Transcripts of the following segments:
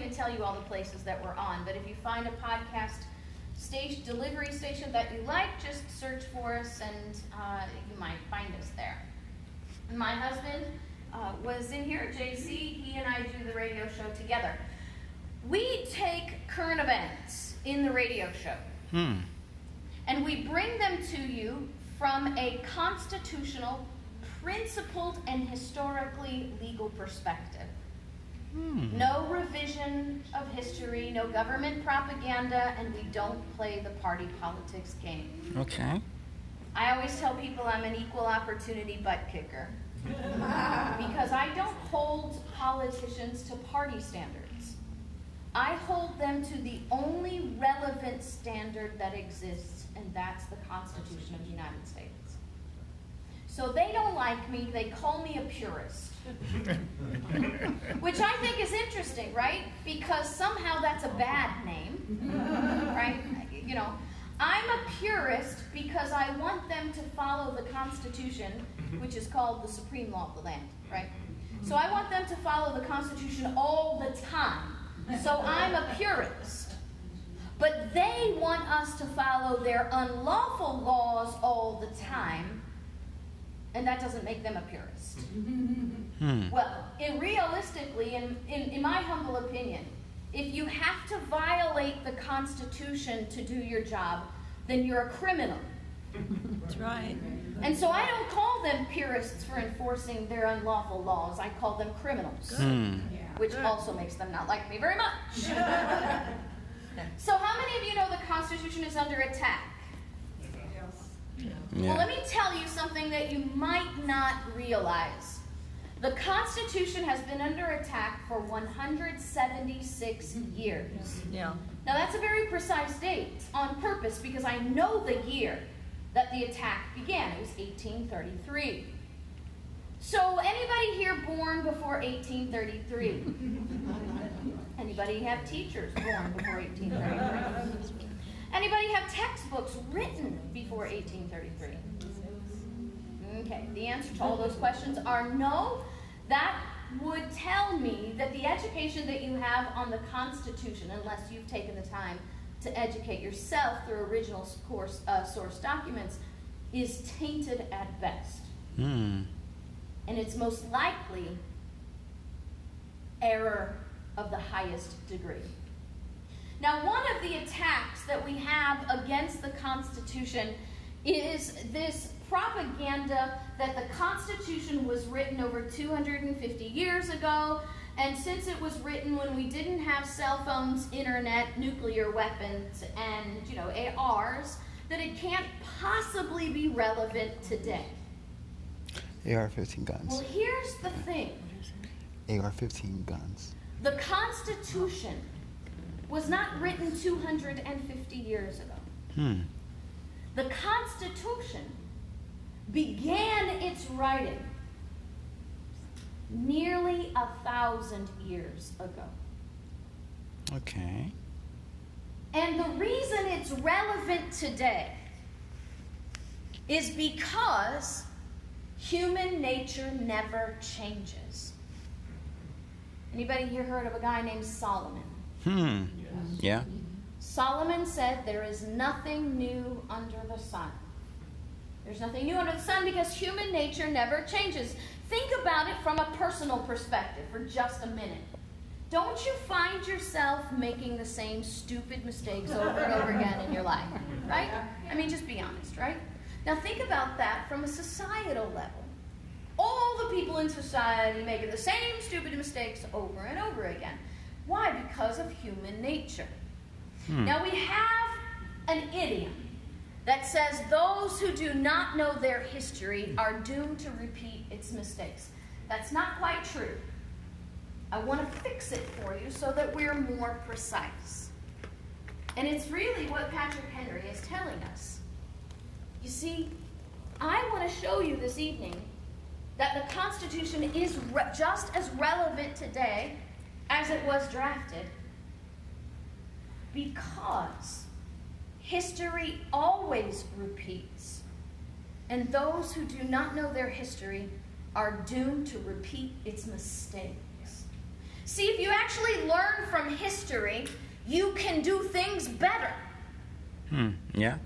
even tell you all the places that we're on, but if you find a podcast delivery station that you like, just search for us and you might find us there. And my husband was in here, JC. He and I do the radio show together. We take current events in the radio show, and we bring them to you from a constitutional, principled, and historically legal perspective. No revision of history, no government propaganda, and we don't play the party politics game. Okay. I always tell people I'm an equal opportunity butt kicker because I don't hold politicians to party standards. I hold them to the only relevant standard that exists, and that's the Constitution of the United States. So they don't like me, they call me a purist. Which I think is interesting, right? Because somehow that's a bad name, right? You know, I'm a purist because I want them to follow the Constitution, which is called the supreme law of the land, right? So I want them to follow the Constitution all the time. So I'm a purist. But they want us to follow their unlawful laws all the time, and that doesn't make them a purist. Well, realistically, in my humble opinion, if you have to violate the Constitution to do your job, then you're a criminal. That's right. And so I don't call them purists for enforcing their unlawful laws. I call them criminals, which also makes them not like me very much. So how many of you know the Constitution is under attack? Well, let me tell you something that you might not realize. The Constitution has been under attack for 176 years. Yeah. Now, that's a very precise date on purpose because I know the year that the attack began. It was 1833. So, anybody here born before 1833? Anybody have teachers born before 1833? Anybody have textbooks written before 1833? Okay, the answer to all those questions are no. That would tell me that the education that you have on the Constitution, unless you've taken the time to educate yourself through original source documents, is tainted at best. And it's most likely error of the highest degree. Now, one of the attacks that we have against the Constitution is this propaganda that the Constitution was written over 250 years ago, and since it was written when we didn't have cell phones, internet, nuclear weapons, and, ARs, that it can't possibly be relevant today. AR-15 guns. Well, here's the thing. AR-15 guns. The Constitution was not written 250 years ago. The Constitution began its writing nearly 1,000 years ago. Okay. And the reason it's relevant today is because human nature never changes. Anybody here heard of a guy named Solomon? Yeah. Solomon said there is nothing new under the sun. There's nothing new under the sun because human nature never changes. Think about it from a personal perspective for just a minute. Don't you find yourself making the same stupid mistakes over and over again in your life? Right? I mean, just be honest, right? Now think about that from a societal level. All the people in society making the same stupid mistakes over and over again. Why? Because of human nature. Now we have an idiom that says those who do not know their history are doomed to repeat its mistakes. That's not quite true. I want to fix it for you so that we're more precise. And it's really what Patrick Henry is telling us. You see, I want to show you this evening that the Constitution is just as relevant today as it was drafted, because history always repeats, and those who do not know their history are doomed to repeat its mistakes. See, if you actually learn from history, you can do things better. Yeah.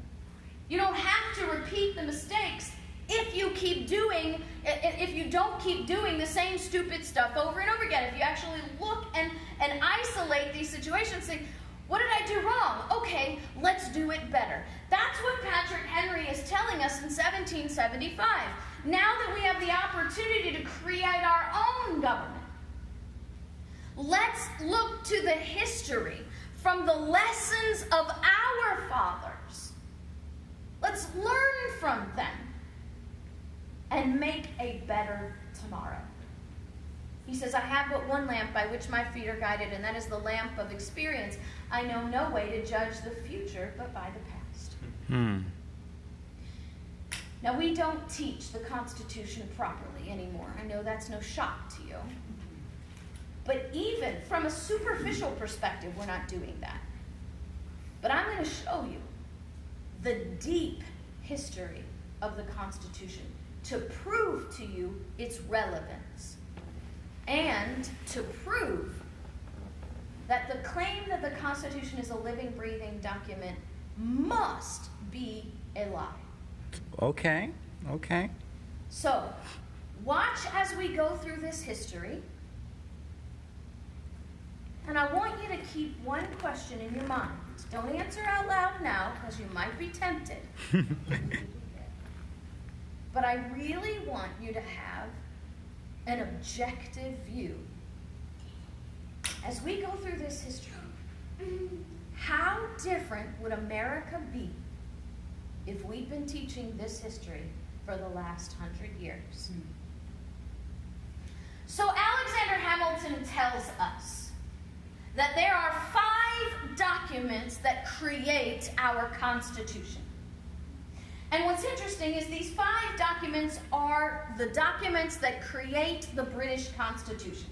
You don't have to repeat the mistakes if you don't keep doing the same stupid stuff over and over again. If you actually look and isolate these situations, think, what did I do wrong? Okay, let's do it better. That's what Patrick Henry is telling us in 1775. Now that we have the opportunity to create our own government, let's look to the history from the lessons of our fathers. Let's learn from them and make a better tomorrow. He says, I have but one lamp by which my feet are guided, and that is the lamp of experience. I know no way to judge the future but by the past. Now, we don't teach the Constitution properly anymore. I know that's no shock to you. But even from a superficial perspective, we're not doing that. But I'm going to show you the deep history of the Constitution to prove to you its relevance and to prove that the claim that the Constitution is a living, breathing document must be a lie. Okay. So, watch as we go through this history. And I want you to keep one question in your mind. Don't answer out loud now, because you might be tempted. But I really want you to have an objective view. As we go through this history, how different would America be if we'd been teaching this history for the last 100 years? So Alexander Hamilton tells us that there are 5 documents that create our Constitution. And what's interesting is these 5 documents are the documents that create the British Constitution.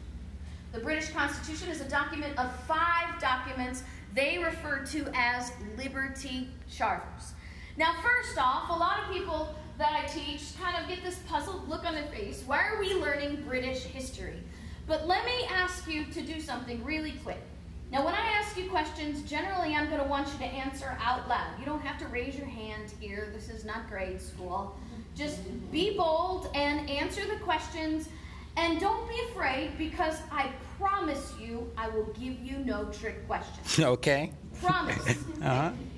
The British Constitution is a document of 5 documents they refer to as Liberty Charters. Now, first off, a lot of people that I teach kind of get this puzzled look on their face. Why are we learning British history? But let me ask you to do something really quick. Now, when I ask you questions, generally I'm going to want you to answer out loud. You don't have to raise your hand here. This is not grade school. Just be bold and answer the questions. And don't be afraid, because I promise you I will give you no trick questions. Okay. Promise.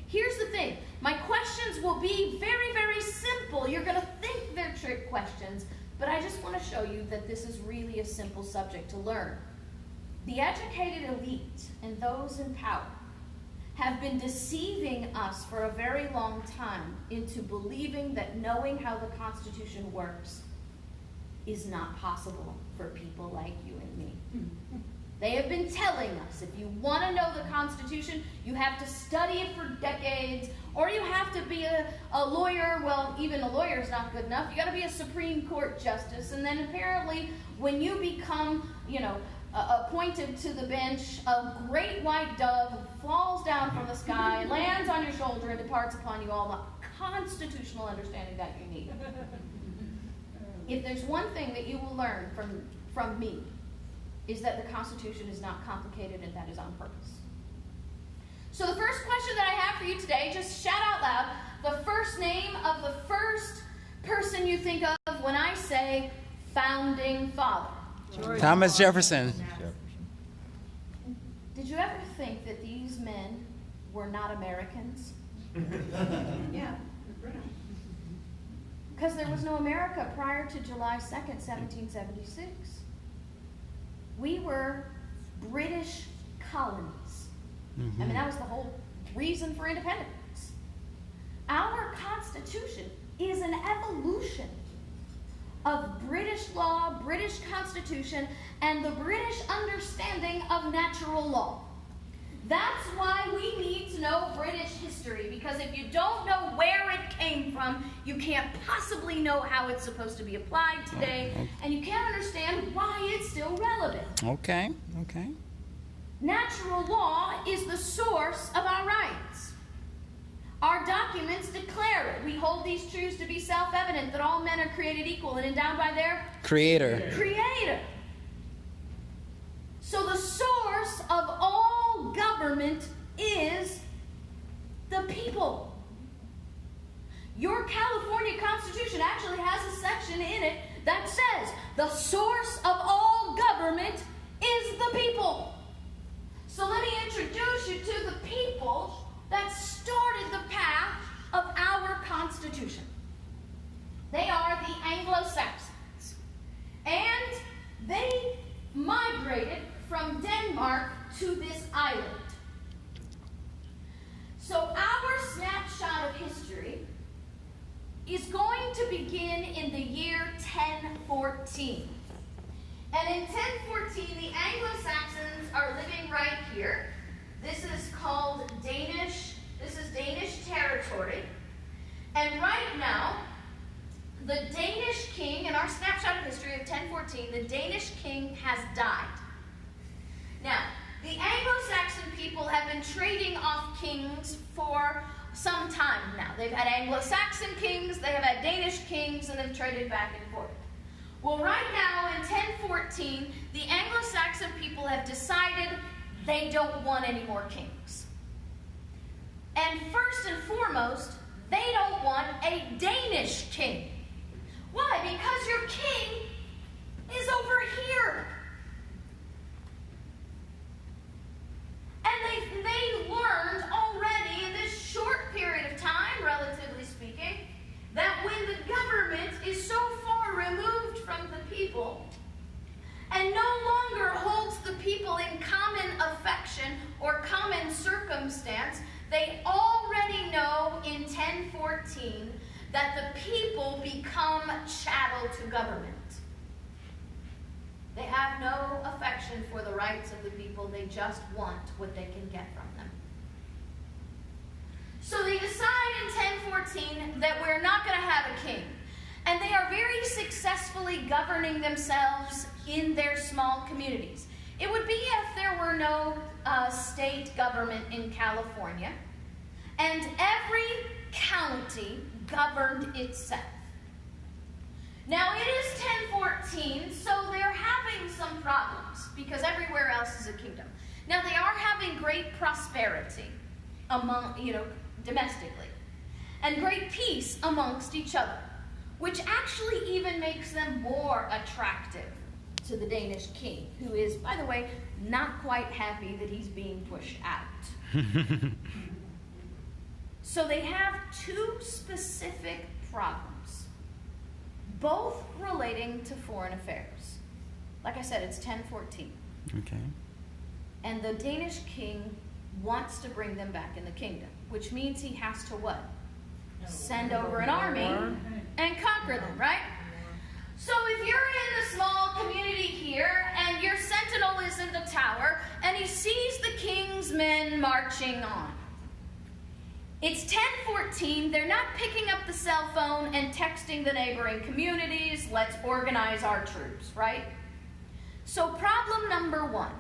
Here's the thing. My questions will be very, very simple. You're going to think they're trick questions, but I just want to show you that this is really a simple subject to learn. The educated elite and those in power have been deceiving us for a very long time into believing that knowing how the Constitution works is not possible for people like you and me. They have been telling us if you want to know the Constitution, you have to study it for decades, or you have to be a lawyer. Well, even a lawyer is not good enough. You got to be a Supreme Court justice, and then apparently when you become, appointed to the bench, a great white dove falls down from the sky, lands on your shoulder, and departs upon you all the constitutional understanding that you need. If there's one thing that you will learn from me, is that the Constitution is not complicated, and that is on purpose. So the first question that I have for you today, just shout out loud the first name of the first person you think of when I say founding father. Thomas Jefferson. Did you ever think that these men were not Americans? Yeah. Because there was no America prior to July 2nd, 1776. We were British colonies. I mean, that was the whole reason for independence. Our Constitution is an evolution of British law, British Constitution, and the British understanding of natural law. That's why we need to know British history, because if you don't know where it came from, you can't possibly know how it's supposed to be applied today, and you can't understand why it's still relevant. Okay. Natural law is the source of our rights. Our documents declare it. We hold these truths to be self-evident, that all men are created equal and endowed by their Creator. So the landmark to this island. So our snapshot of history is going to begin in the year 1014. And in 1014, the Anglo-Saxons are living right here. This is called Danish. This is Danish territory. And right now, the Danish king, in our snapshot of history of 1014, the Danish king has died. Now, the Anglo-Saxon people have been trading off kings for some time now. They've had Anglo-Saxon kings, they have had Danish kings, and they've traded back and forth. Well, right now in 1014, the Anglo-Saxon people have decided they don't want any more kings. And first and foremost, they don't want a Danish king. Why? Because your king is over here. And they learned already in this short period of time, relatively speaking, that when the government is so far removed from the people and no longer holds the people in common affection or common circumstance, they already know in 1014 that the people become chattel to government. They have no affection for the rights of the people. They just want what they can get from them. So they decide in 1014 that we're not going to have a king. And they are very successfully governing themselves in their small communities. It would be if there were no state government in California, and every county governed itself. Now, it is 1014, so they're having some problems because everywhere else is a kingdom. Now, they are having great prosperity among, domestically, and great peace amongst each other, which actually even makes them more attractive to the Danish king, who is, by the way, not quite happy that he's being pushed out. So they have two specific problems, both relating to foreign affairs. Like I said, it's 1014. Okay. And the Danish king wants to bring them back in the kingdom, which means he has to what? Send over an army and conquer them, right? So if you're in the small community here and your sentinel is in the tower and he sees the king's men marching on, it's 1014, they're not picking up the cell phone and texting the neighboring communities, let's organize our troops, right? So problem number one,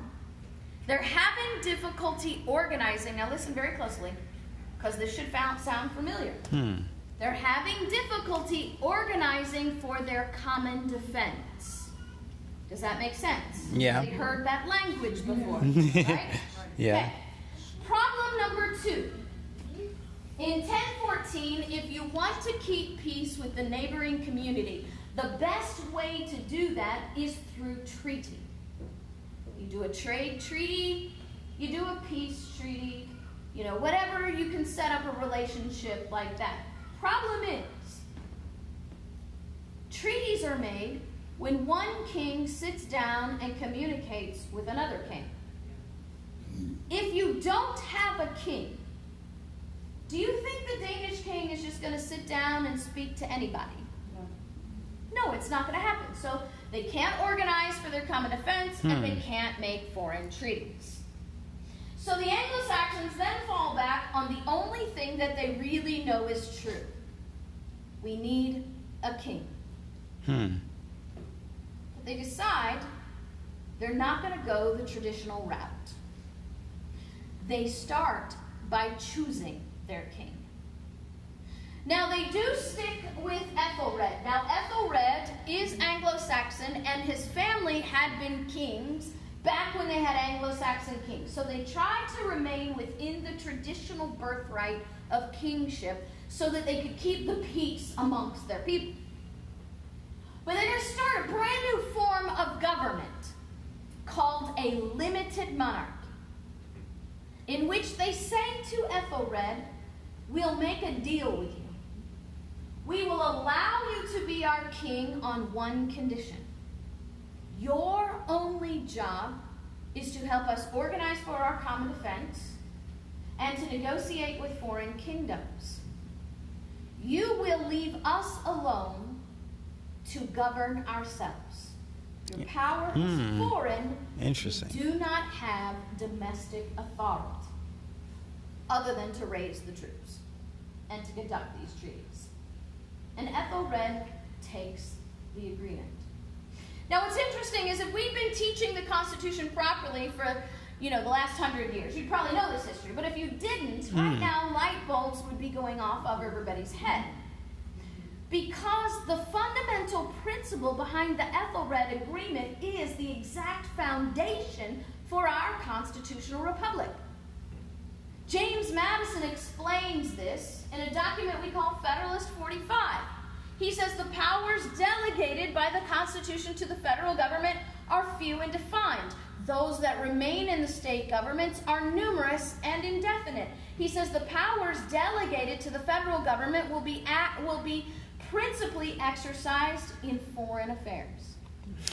they're having difficulty organizing. Now listen very closely, because this should sound familiar. They're having difficulty organizing for their common defense. Does that make sense? Yeah. They heard that language before, right? Yeah. Okay. Problem number two. In 1014, if you want to keep peace with the neighboring community, the best way to do that is through treaty. You do a trade treaty, you do a peace treaty, whatever you can set up a relationship like that. Problem is, treaties are made when one king sits down and communicates with another king. If you don't have a king, do you think the Danish king is just going to sit down and speak to anybody? No, it's not going to happen. So they can't organize for their common defense, and they can't make foreign treaties. So the Anglo-Saxons then fall back on the only thing that they really know is true. We need a king. But they decide they're not going to go the traditional route. They start by choosing their king. Now they do stick with Ethelred. Now Ethelred is Anglo-Saxon, and his family had been kings back when they had Anglo-Saxon kings. So they tried to remain within the traditional birthright of kingship so that they could keep the peace amongst their people. But they're going to start a brand new form of government called a limited monarchy, in which they say to Ethelred, we'll make a deal with you. We will allow you to be our king on one condition. Your only job is to help us organize for our common defense and to negotiate with foreign kingdoms. You will leave us alone to govern ourselves. Your power is foreign. Interesting. You do not have domestic authority other than to raise the troops and to conduct these treaties. And Ethelred takes the agreement. Now what's interesting is if we've been teaching the Constitution properly for the last 100 years, you'd probably know this history. But if you didn't, right now light bulbs would be going off of everybody's head. Because the fundamental principle behind the Ethelred Agreement is the exact foundation for our constitutional republic. James Madison explains this in a document we call Federalist 45. He says the powers delegated by the Constitution to the federal government are few and defined. Those that remain in the state governments are numerous and indefinite. He says the powers delegated to the federal government will be principally exercised in foreign affairs.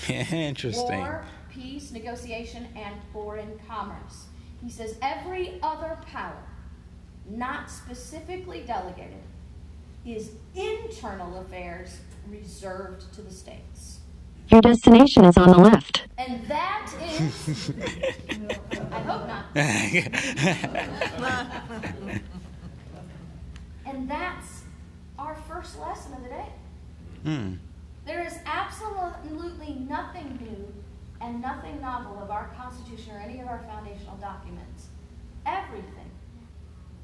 Interesting. War, peace, negotiation, and foreign commerce. He says every other power, not specifically delegated, is internal affairs reserved to the states. Your destination is on the left. And that is, I hope not. And that's our first lesson of the day. There is absolutely nothing new and nothing novel of our Constitution or any of our foundational documents. Everything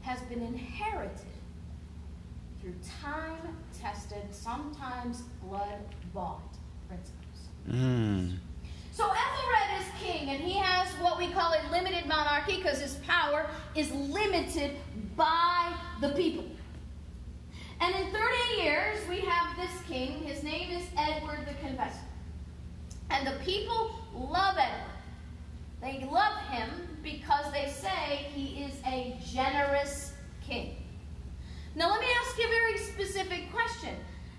has been inherited through time-tested, sometimes blood-bought principles. So Ethelred is king, and he has what we call a limited monarchy because his power is limited by the people. And in 30 years, we have this king. His name is Edward the Confessor. And the people love Edward. They love him because they say he is a generous king. Now let me ask you a very specific question.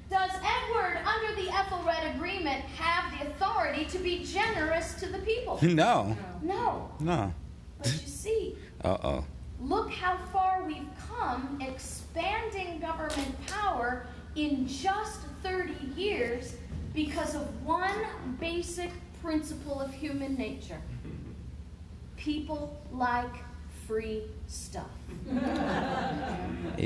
Does Edward, under the Ethelred Agreement, have the authority to be generous to the people? No. No. No. But you see, look how far we've come expanding government power in just 30 years because of one basic principle of human nature. People like free stuff.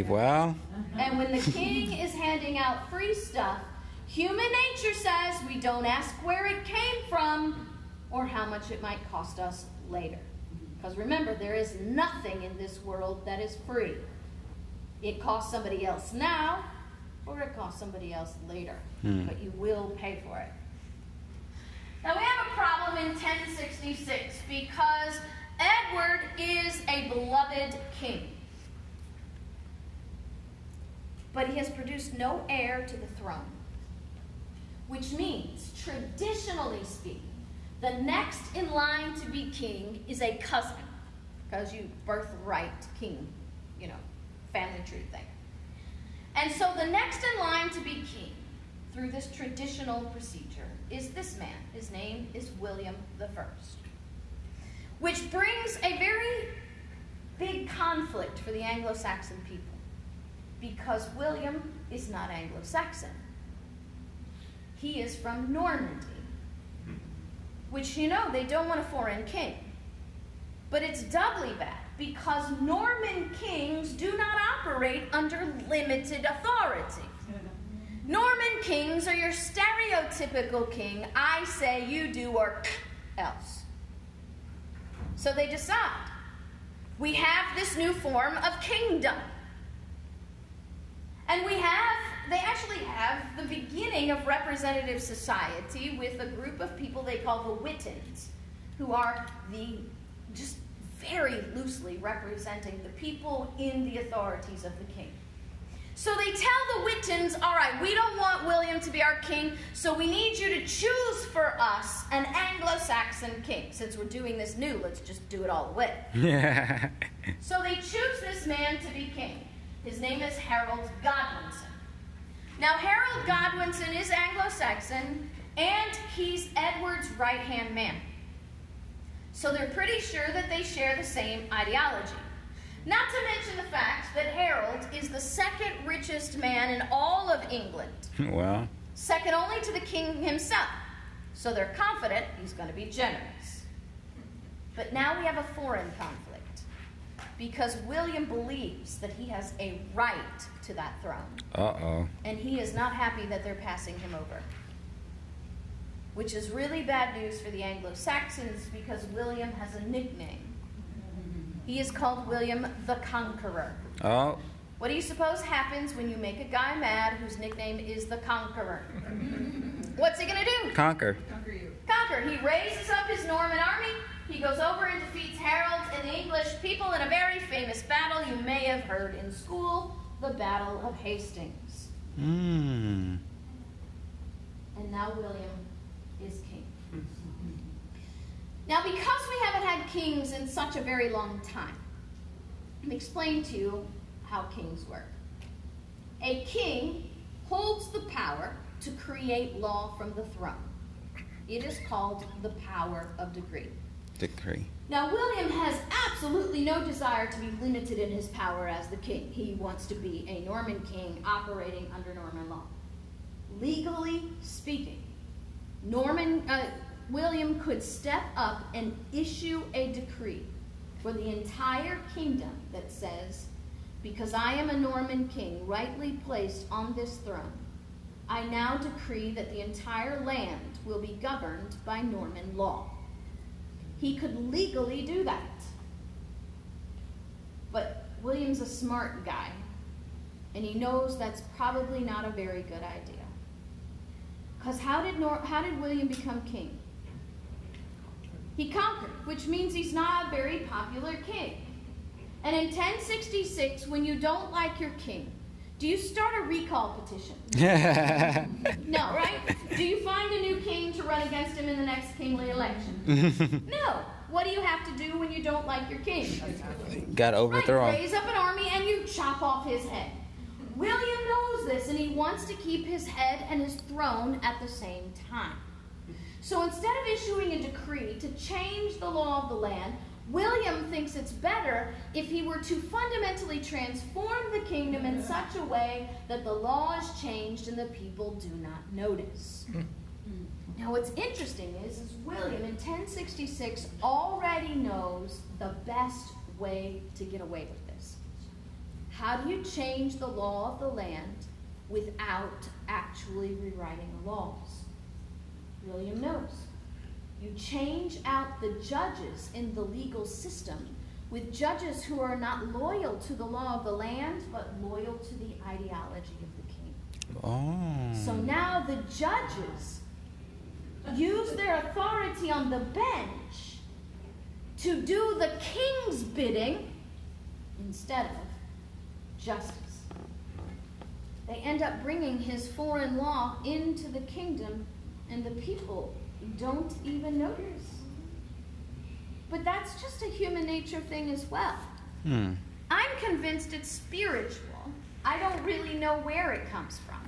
Well. And when the king is handing out free stuff, human nature says we don't ask where it came from or how much it might cost us later. Because remember, there is nothing in this world that is free. It costs somebody else now, or it costs somebody else later. But you will pay for it. Now we have a problem in 1066 because Edward is a beloved king. But he has produced no heir to the throne. Which means, traditionally speaking, the next in line to be king is a cousin. Because you birthright king, family tree thing. And so the next in line to be king, through this traditional procedure, is this man. His name is William I. Which brings a very big conflict for the Anglo-Saxon people. Because William is not Anglo-Saxon. He is from Normandy. Which, they don't want a foreign king. But it's doubly bad because Norman kings do not operate under limited authority. Norman kings are your stereotypical king, I say, you do, or else. So they decide, we have this new form of kingdom. And they actually have the beginning of representative society with a group of people they call the Wittens, who are just very loosely representing the people in the authorities of the king. So they tell the Wittens, all right, we don't want William to be our king, so we need you to choose for us an Anglo-Saxon king. Since we're doing this new, let's just do it all the way. Yeah. So they choose this man to be king. His name is Harold Godwinson. Now, Harold Godwinson is Anglo-Saxon, and he's Edward's right-hand man. So they're pretty sure that they share the same ideology. Not to mention the fact that Harold is the second richest man in all of England. Well, Second only to the king himself. So they're confident he's going to be generous. But now we have a foreign conflict, because William believes that he has a right to that throne. And he is not happy that they're passing him over. Which is really bad news for the Anglo-Saxons, because William has a nickname. He is called William the Conqueror. oh, What do you suppose happens when you make a guy mad whose nickname is the Conqueror? What's he going to do? conquer. Conquer. He raises up his Norman army. He goes over and defeats Harold and the English people in a very famous battle you may have heard in school, the Battle of Hastings. Hmm. And now William is king. Now, because we haven't had kings in such a very long time, let me explain to you how kings work. A king holds the power to create law from the throne. It is called the power of decree. Decree. Now, William has absolutely no desire to be limited in his power as the king. He wants to be a Norman king operating under Norman law. Legally speaking, William could step up and issue a decree for the entire kingdom that says, because I am a Norman king rightly placed on this throne, I now decree that the entire land will be governed by Norman law. He could legally do that. But William's a smart guy, and he knows that's probably not a very good idea. Because how did William become king? He conquered, which means he's not a very popular king. And in 1066, when you don't like your king, do you start a recall petition? No, right? Do you find a new king to run against him in the next kingly election? No. What do you have to do when you don't like your king? Got overthrown. Right, raise up an army and you chop off his head. William knows this, and he wants to keep his head and his throne at the same time. So instead of issuing a decree to change the law of the land, William thinks it's better if he were to fundamentally transform the kingdom in such a way that the law is changed and the people do not notice. Now what's interesting is William in 1066 already knows the best way to get away with this. How do you change the law of the land without actually rewriting the laws? William knows. You change out the judges in the legal system with judges who are not loyal to the law of the land, but loyal to the ideology of the king. Oh. So now the judges use their authority on the bench to do the king's bidding instead of justice. They end up bringing his foreign law into the kingdom, and the people don't even notice. But that's just a human nature thing as well. I'm convinced it's spiritual. I don't really know where it comes from.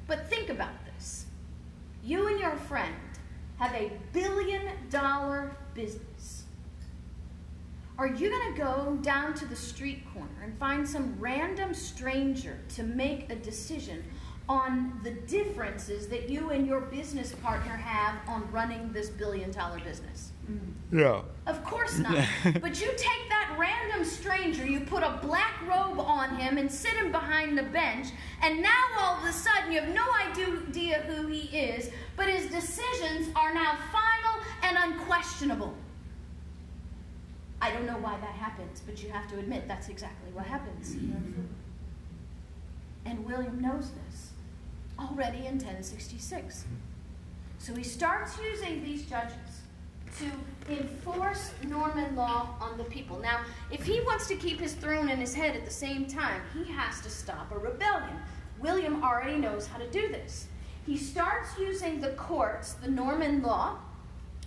But think about this. You and your friend have $1 billion business. Are you going to go down to the street corner and find some random stranger to make a decision on the differences that you and your business partner have on running this $1 billion business? Yeah. Of course not. But you take that random stranger, you put a black robe on him and sit him behind the bench, and now all of a sudden you have no idea who he is, but his decisions are now final and unquestionable. I don't know why that happens, but you have to admit that's exactly what happens. And William knows this already in 1066. So he starts using these judges to enforce Norman law on the people. Now, if he wants to keep his throne and his head at the same time, he has to stop a rebellion. William already knows how to do this. He starts using the courts, the Norman law,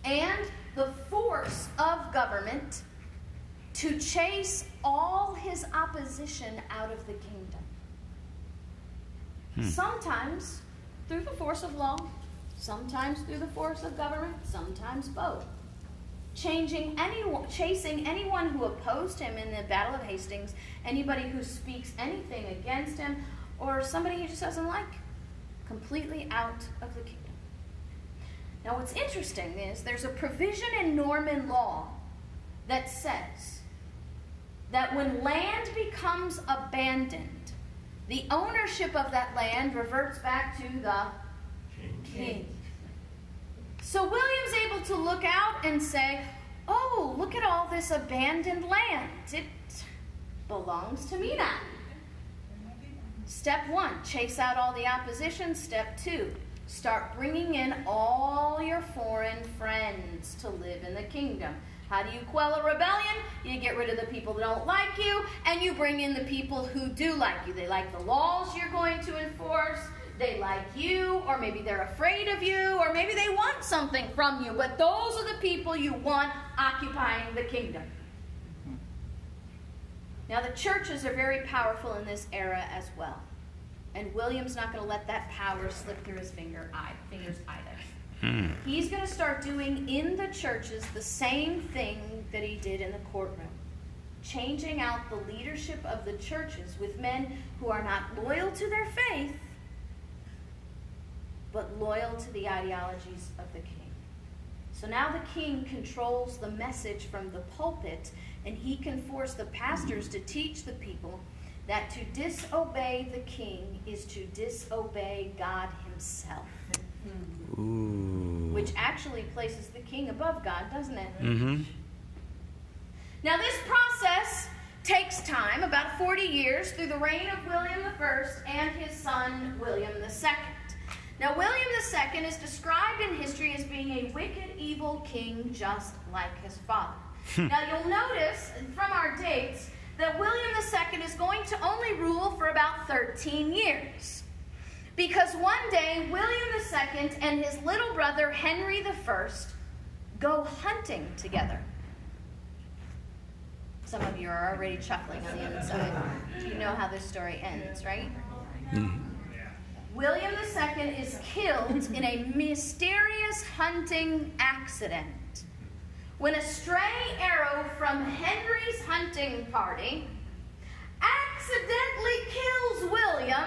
and the force of government to chase all his opposition out of the kingdom. Sometimes through the force of law, sometimes through the force of government, sometimes both. chasing anyone who opposed him in the Battle of Hastings, anybody who speaks anything against him, or somebody he just doesn't like. Completely out of the kingdom. Now what's interesting is there's a provision in Norman law that says that when land becomes abandoned, the ownership of that land reverts back to the king. So William's able to look out and say, oh, look at all this abandoned land. It belongs to me now. Step 1, chase out all the opposition. Step 2, start bringing in all your foreign friends to live in the kingdom. How do you quell a rebellion? You get rid of the people that don't like you, and you bring in the people who do like you. They like the laws you're going to enforce. They like you, or maybe they're afraid of you, or maybe they want something from you. But those are the people you want occupying the kingdom. Now, the churches are very powerful in this era as well. And William's not going to let that power slip through his fingers either. He's going to start doing in the churches the same thing that he did in the courtroom. Changing out the leadership of the churches with men who are not loyal to their faith, but loyal to the ideologies of the king. So now the king controls the message from the pulpit, and he can force the pastors to teach the people that to disobey the king is to disobey God himself. Ooh. Which actually places the king above God, doesn't it? Mm-hmm. Now this process takes time, about 40 years, through the reign of William I and his son William II. Now William II is described in history as being a wicked, evil king just like his father. Now you'll notice from our dates that William II is going to only rule for about 13 years. Because one day, William II and his little brother Henry I go hunting together. Some of you are already chuckling on the inside. You know how this story ends, right? Mm-hmm. William II is killed in a mysterious hunting accident when a stray arrow from Henry's hunting party accidentally kills William,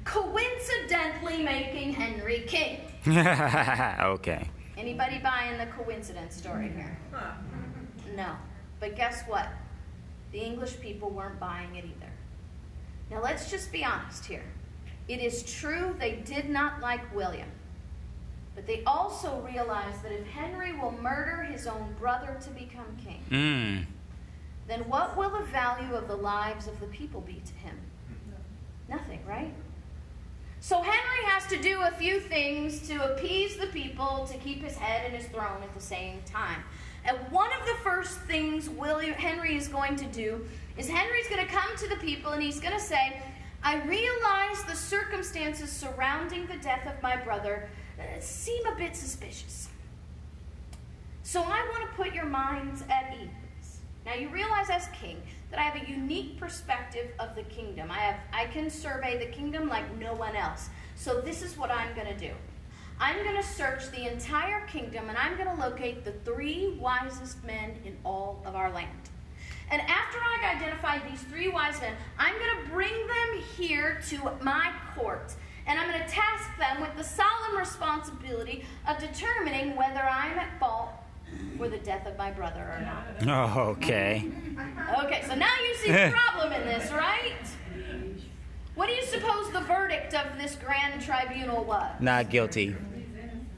coincidentally making Henry king. Okay. Anybody buying the coincidence story here? No. But guess what? The English people weren't buying it either. Now let's just be honest here. It is true they did not like William. But they also realized that if Henry will murder his own brother to become king, then what will the value of the lives of the people be to him? Nothing, right? So Henry has to do a few things to appease the people to keep his head and his throne at the same time. And one of the first things Henry is going to do is Henry's going to come to the people and he's going to say, I realize the circumstances surrounding the death of my brother seem a bit suspicious. So I want to put your minds at ease. Now you realize as king that I have a unique perspective of the kingdom. I can survey the kingdom like no one else. So this is what I'm going to do. I'm going to search the entire kingdom and I'm going to locate the 3 wisest men in all of our land. And after I've identified these 3 wise men, I'm going to bring them here to my court. And I'm going to task them with the solemn responsibility of determining whether I'm at fault for the death of my brother or not. Oh, okay. Okay, so now you see the problem in this, right? What do you suppose the verdict of this grand tribunal was? Not guilty.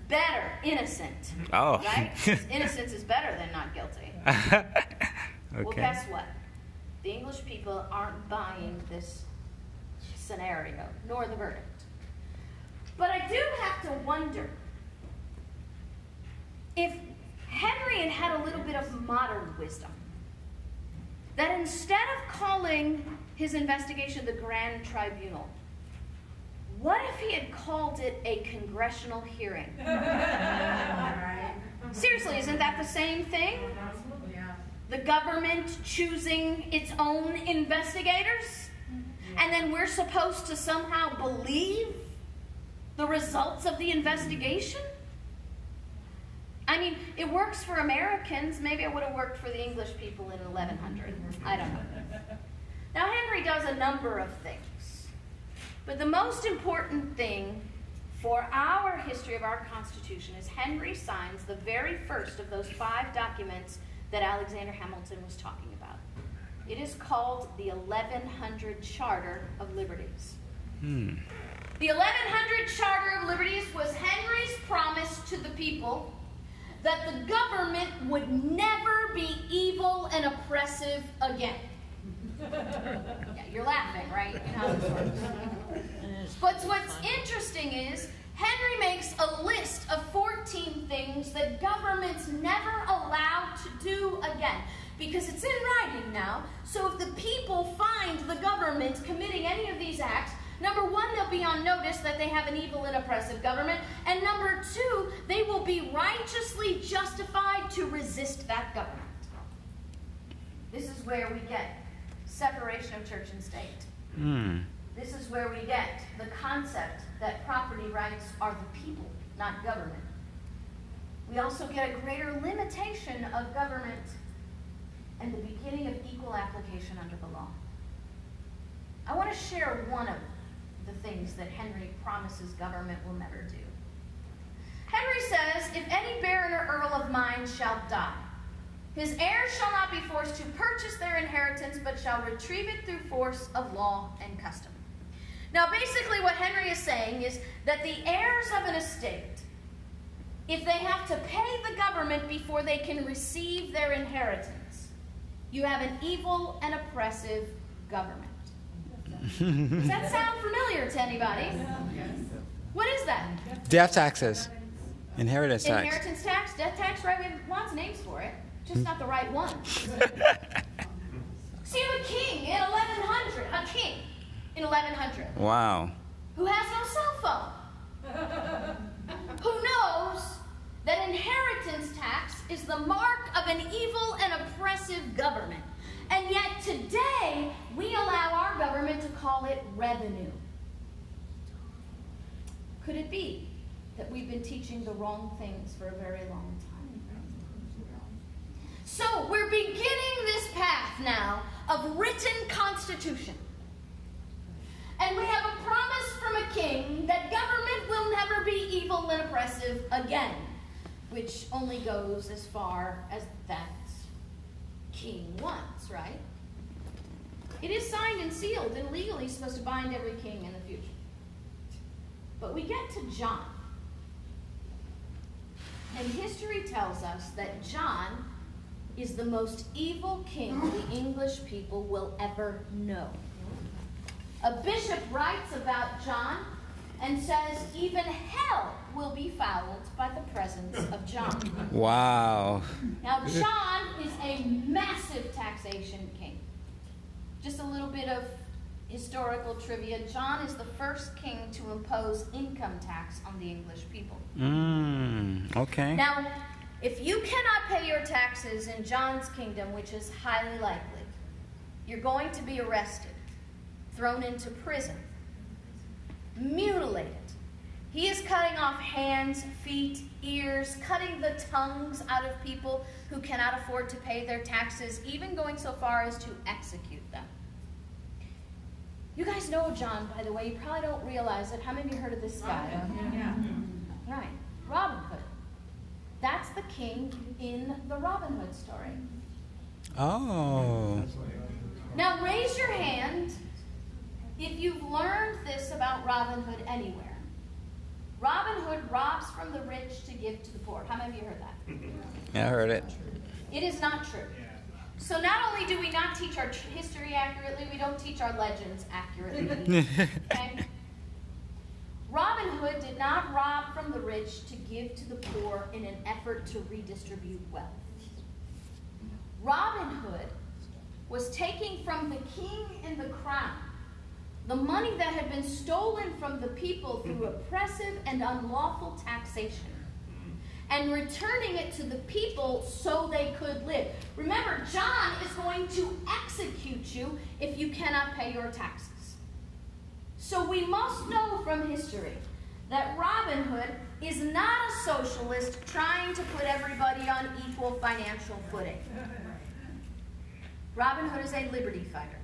Better, innocent. Oh. Right? Innocence is better than not guilty. Okay. Well, guess what? The English people aren't buying this scenario, nor the verdict. But I do have to wonder if Henry had a little bit of modern wisdom. That instead of calling his investigation the Grand Tribunal, what if he had called it a congressional hearing? Seriously, isn't that the same thing? The government choosing its own investigators? And then we're supposed to somehow believe the results of the investigation? I mean, it works for Americans. Maybe it would have worked for the English people in 1100. I don't know. Now, Henry does a number of things. But the most important thing for our history of our Constitution is Henry signs the very first of those 5 documents that Alexander Hamilton was talking about. It is called the 1100 Charter of Liberties. The 1100 Charter of Liberties was Henry's promise to the people that the government would never be evil and oppressive again. Yeah, you're laughing, right? You know how this works. But what's interesting is Henry makes a list of 14 things that government's never allowed to do again, because it's in writing now. So if the people find the government committing any of these acts, number 1, they'll be on notice that they have an evil and oppressive government, and number 2, they will be righteously justified to resist that government. This is where we get separation of church and state. This is where we get the concept that property rights are the people, not government. We also get a greater limitation of government and the beginning of equal application under the law. I want to share one of the things that Henry promises government will never do. Henry says, if any baron or earl of mine shall die, his heirs shall not be forced to purchase their inheritance, but shall retrieve it through force of law and custom. Now, basically what Henry is saying is that the heirs of an estate, if they have to pay the government before they can receive their inheritance, you have an evil and oppressive government. Does that sound familiar to anybody? What is that? Death taxes. Inheritance tax. Inheritance tax, death tax, right? We have lots of names for it, just not the right one. See, you have a king in 1100, a king in 1100. Wow. Who has no cell phone. Who knows that inheritance tax is the mark of an evil and oppressive government. And yet today, we allow our government to call it revenue. Could it be that we've been teaching the wrong things for a very long time? So we're beginning this path now of written constitution. And we have a promise from a king that government will never be evil and oppressive again, which only goes as far as that king wants, right? It is signed and sealed and legally supposed to bind every king in the future. But we get to John. And history tells us that John is the most evil king the English people will ever know. A bishop writes about John and says even hell will be fouled by the presence of John. Wow. Now, John is a massive taxation king. Just a little bit of historical trivia. John is the first king to impose income tax on the English people. Okay. Now, if you cannot pay your taxes in John's kingdom, which is highly likely, you're going to be arrested, thrown into prison, mutilated. He is cutting off hands, feet, ears, cutting the tongues out of people who cannot afford to pay their taxes, even going so far as to execute them. You guys know John, by the way. You probably don't realize it. How many of you heard of this guy? Yeah. Right. Robin Hood. That's the king in the Robin Hood story. Oh. Now raise your hand if you've learned this about Robin Hood anywhere. Robin Hood robs from the rich to give to the poor. How many of you heard that? Yeah, I heard it. It is not true. So not only do we not teach our history accurately, we don't teach our legends accurately. Okay? Robin Hood did not rob from the rich to give to the poor in an effort to redistribute wealth. Robin Hood was taking from the king and the crown the money that had been stolen from the people through oppressive and unlawful taxation, and returning it to the people so they could live. Remember, John is going to execute you if you cannot pay your taxes. So we must know from history that Robin Hood is not a socialist trying to put everybody on equal financial footing. Robin Hood is a liberty fighter,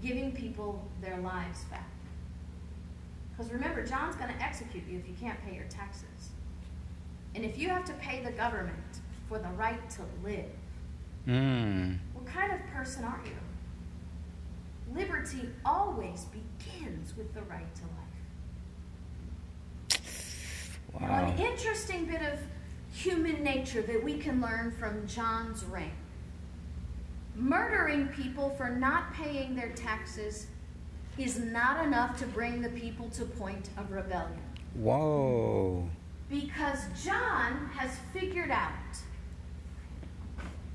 giving people their lives back. Because remember, John's going to execute you if you can't pay your taxes. And if you have to pay the government for the right to live, what kind of person are you? Liberty always begins with the right to life. Wow. Now, an interesting bit of human nature that we can learn from John's reign. Murdering people for not paying their taxes is not enough to bring the people to point of rebellion. Whoa. Because John has figured out,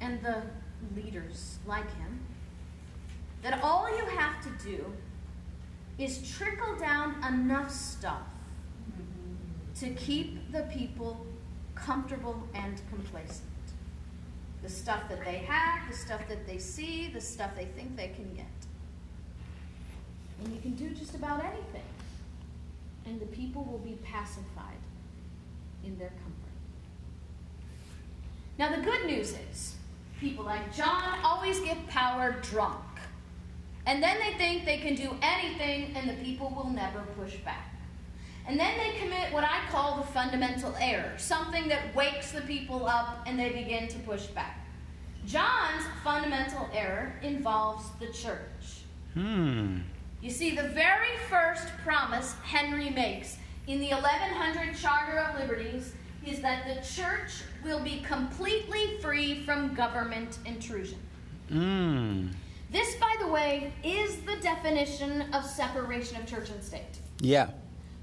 and the leaders like him, that all you have to do is trickle down enough stuff to keep the people comfortable and complacent. The stuff that they have, the stuff that they see, the stuff they think they can get. And you can do just about anything, and the people will be pacified in their comfort. Now the good news is, people like John always get power drunk. And then they think they can do anything and the people will never push back. And then they commit what I call the fundamental error, something that wakes the people up and they begin to push back. John's fundamental error involves the church. You see, the very first promise Henry makes in the 1100 Charter of Liberties is that the church will be completely free from government intrusion. This, by the way, is the definition of separation of church and state. Yeah.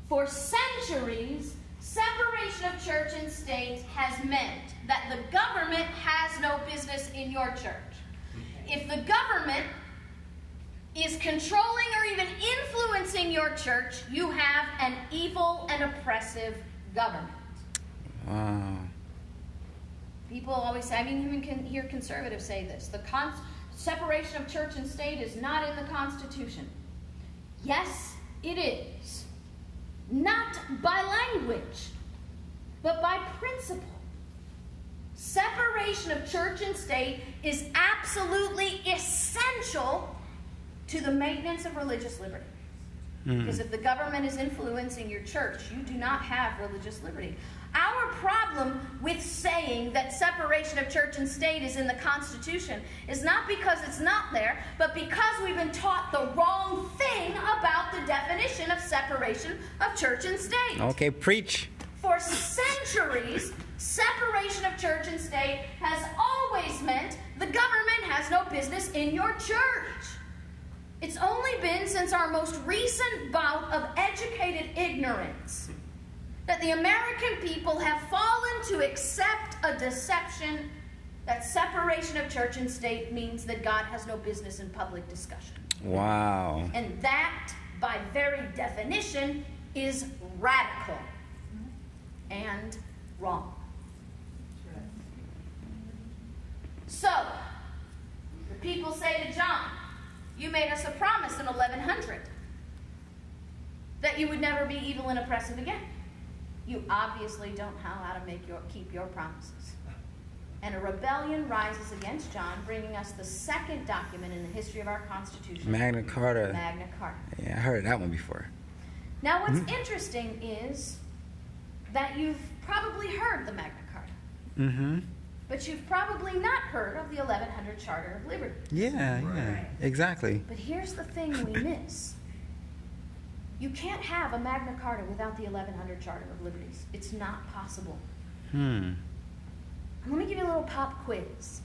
For centuries, separation of church and state has meant that the government has no business in your church. If the government is controlling or even influencing your church, you have an evil and oppressive government. Wow. People always say, I mean, you can hear conservatives say this, the separation of church and state is not in the Constitution. Yes, it is. Not by language, but by principle. Separation of church and state is absolutely essential to the maintenance of religious liberty. Because if the government is influencing your church, you do not have religious liberty. Our problem with saying that separation of church and state is in the Constitution is not because it's not there, but because we've been taught the wrong thing about the definition of separation of church and state. Okay, preach. For centuries, separation of church and state has always meant the government has no business in your church. It's only been since our most recent bout of educated ignorance that the American people have fallen to accept a deception that separation of church and state means that God has no business in public discussion. Wow. And that, by very definition, is radical and wrong. So, the people say to John, you made us a promise in 1100 that you would never be evil and oppressive again. You obviously don't know how to keep your promises. And a rebellion rises against John, bringing us the second document in the history of our Constitution. Magna Carta. Magna Carta. Yeah, I heard that one before. Now what's interesting is that you've probably heard the Magna Carta. But you've probably not heard of the 1100 Charter of Liberties. Yeah, exactly. But here's the thing we miss. You can't have a Magna Carta without the 1100 Charter of Liberties. It's not possible. Let me give you a little pop quiz.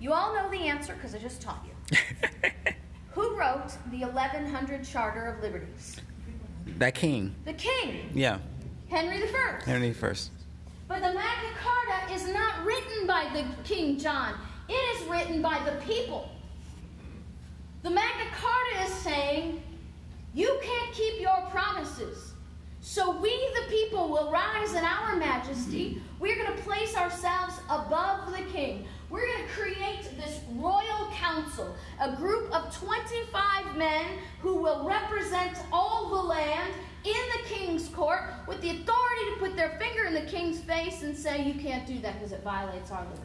You all know the answer because I just taught you. Who wrote the 1100 Charter of Liberties? That king. The king. Yeah. Henry I. Henry I. But the Magna Carta is not written by the King John. It is written by the people. The Magna Carta is saying, you can't keep your promises. So we, the people, will rise in our majesty. We're going to place ourselves above the king. We're going to create this royal council, a group of 25 men who will represent all the land in the king's court with the authority to put their finger in the king's face and say, you can't do that because it violates our liberty.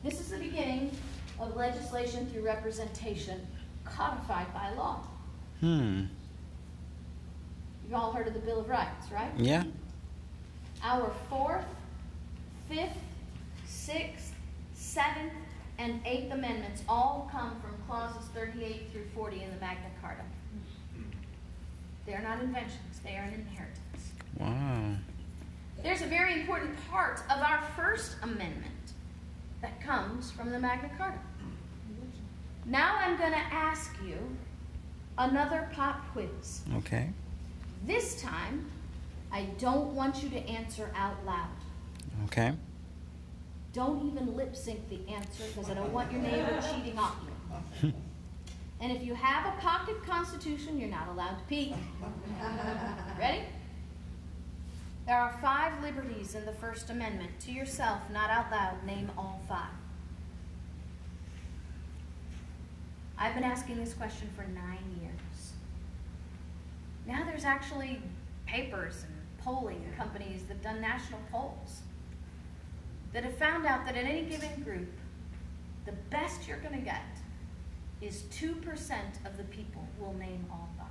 This is the beginning of legislation through representation codified by law. You've all heard of the Bill of Rights, right? Yeah. Our 4th, 5th, 6th, 7th, and 8th Amendments all come from clauses 38 through 40 in the Magna Carta. They are not inventions, they are an inheritance. Wow. There's a very important part of our First Amendment that comes from the Magna Carta. Now I'm going to ask you another pop quiz. Okay. This time, I don't want you to answer out loud. Okay. Don't even lip sync the answer because I don't want your neighbor cheating off you. And if you have a pocket constitution, you're not allowed to peek. Ready? There are 5 liberties in the First Amendment. To yourself, not out loud, name all 5. I've been asking this question for 9 years. Now there's actually papers and polling companies that have done national polls that have found out that in any given group, the best you're going to get is 2% of the people will name all 5.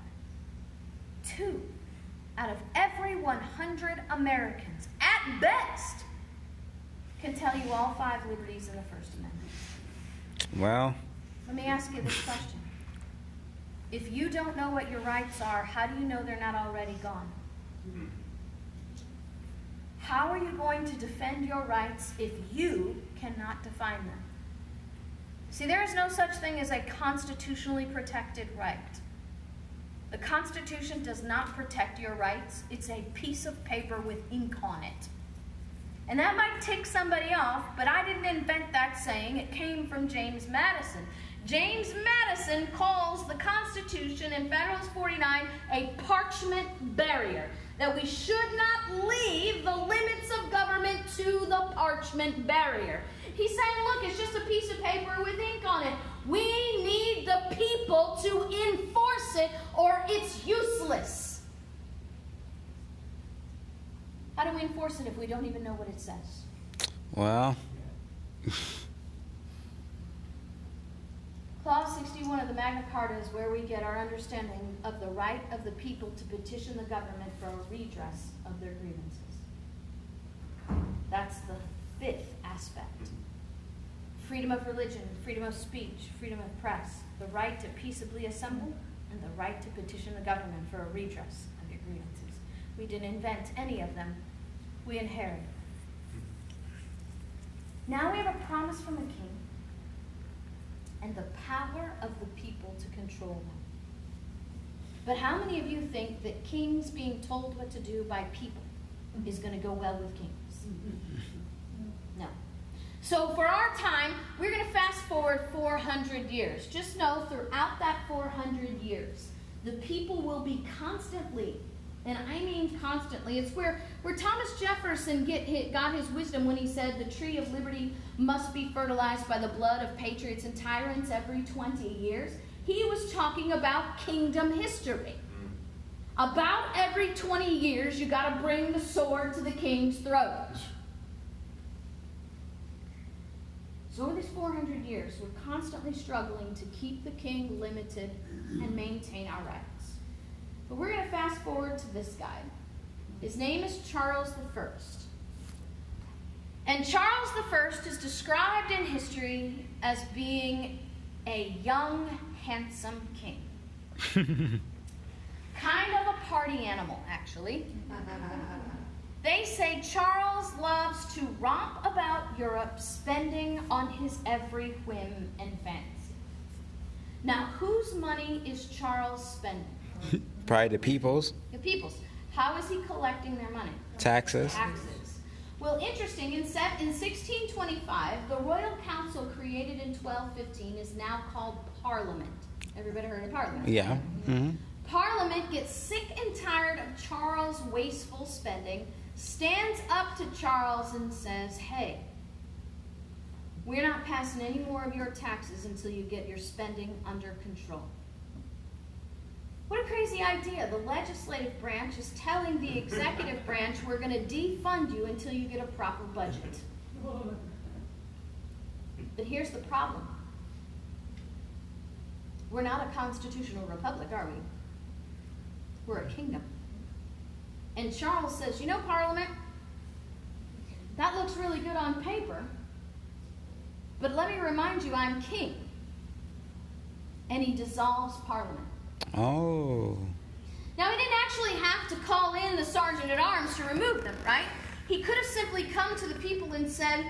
2 out of every 100 Americans, at best, can tell you all 5 liberties in the First Amendment. Well, Let me ask you this question. If you don't know what your rights are, how do you know they're not already gone? How are you going to defend your rights if you cannot define them? See, there is no such thing as a constitutionally protected right. The Constitution does not protect your rights. It's a piece of paper with ink on it. And that might tick somebody off, but I didn't invent that saying. It came from James Madison. James Madison calls the Constitution in Federalist 49 a parchment barrier, that we should not leave the limits of government to the parchment barrier. He's saying, look, it's just a piece of paper with ink on it. We need the people to enforce it, or it's useless. How do we enforce it if we don't even know what it says? well, Clause 61 of the Magna Carta is where we get our understanding of the right of the people to petition the government for a redress of their grievances. That's the 5th aspect. Freedom of religion, freedom of speech, freedom of press, the right to peaceably assemble, and the right to petition the government for a redress of your grievances. We didn't invent any of them. We inherited. Now we have a promise from the king and the power of the people to control them. But how many of you think that kings being told what to do by people is going to go well with kings? No. So for our time, we're going to fast forward 400 years. Just know throughout that 400 years, the people will be constantly, and I mean constantly, it's where Thomas Jefferson got his wisdom when he said the tree of liberty must be fertilized by the blood of patriots and tyrants every 20 years. He was talking about kingdom history. About every 20 years, you got to bring the sword to the king's throat. So over these 400 years, we're constantly struggling to keep the king limited and maintain our rights. But we're going to fast forward to this guy. His name is Charles I. And Charles I is described in history as being a young, handsome king. Kind of a party animal, actually. They say Charles loves to romp about Europe, spending on his every whim and fancy. Now, whose money is Charles spending? probably the people's. The people's. How is he collecting their money? Taxes. Taxes. Well, interesting, in 1625, the Royal Council created in 1215 is now called Parliament. Everybody heard of Parliament? Yeah. Mm-hmm. Parliament gets sick and tired of Charles' wasteful spending, stands up to Charles and says, hey, we're not passing any more of your taxes until you get your spending under control. What What a crazy idea. The legislative branch is telling the executive branch, we're going to defund you until you get a proper budget. But here's the problem. We're not a constitutional republic, are we? We're a kingdom. And Charles says, you know, Parliament, that looks really good on paper, but let me remind you, I'm king. And he dissolves Parliament. Oh. Now, he didn't actually have to call in the sergeant at arms to remove them, right? He could have simply come to the people and said,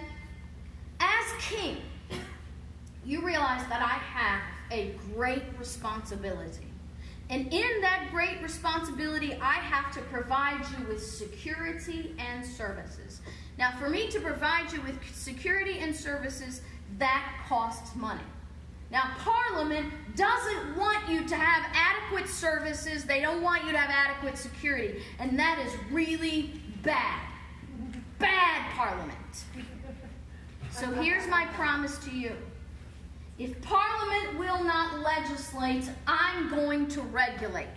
as king, you realize that I have a great responsibility. And in that great responsibility, I have to provide you with security and services. Now, for me to provide you with security and services, that costs money. Now, Parliament doesn't want you to have adequate services. They don't want you to have adequate security. And that is really bad. Bad Parliament. So here's my promise to you. If Parliament will not legislate, I'm going to regulate.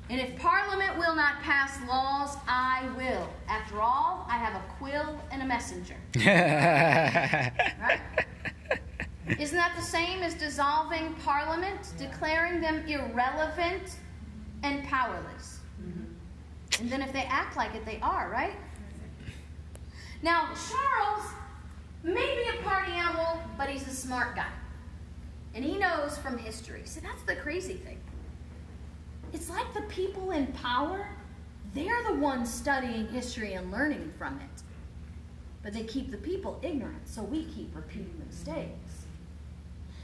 And if Parliament will not pass laws, I will. After all, I have a quill and a messenger. Right? Isn't that the same as dissolving Parliament, declaring them irrelevant and powerless? And then if they act like it, they are, right? Now, Charles may be a party animal, but he's a smart guy. And he knows from history. See, that's the crazy thing. It's like the people in power, they're the ones studying history and learning from it. But they keep the people ignorant, so we keep repeating the mistakes.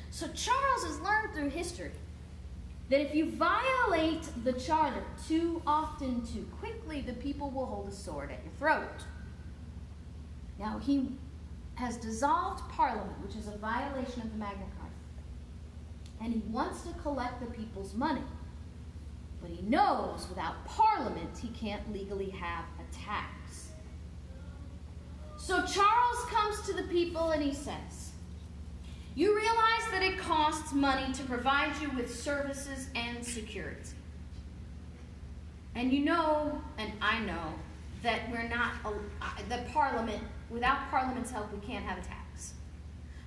So Charles has learned through history that if you violate the charter too often, too quickly, the people will hold a sword at your throat. Now, he has dissolved Parliament, which is a violation of the Magna Carta. And he wants to collect the people's money. But he knows without Parliament, he can't legally have a tax. So Charles comes to the people and he says, you realize that it costs money to provide you with services and security. And you know, and I know, that we're not, that Parliament, without Parliament's help, we can't have a tax.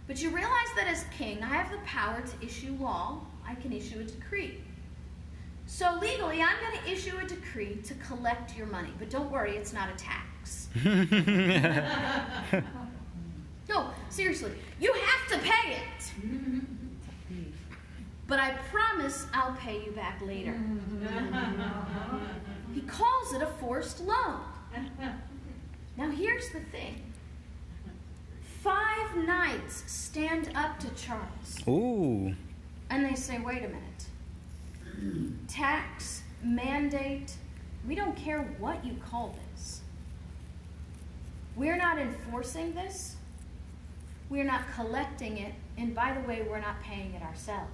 But you realize that as king, I have the power to issue law. I can issue a decree. So legally, I'm going to issue a decree to collect your money. But don't worry, it's not a tax. No, seriously, you have to pay it. But I promise I'll pay you back later. He calls it a forced loan. Now here's the thing. 5 knights stand up to Charles. Ooh. And they say, wait a minute. Tax, mandate, we don't care what you call this. We're not enforcing this. We're not collecting it. And by the way, we're not paying it ourselves.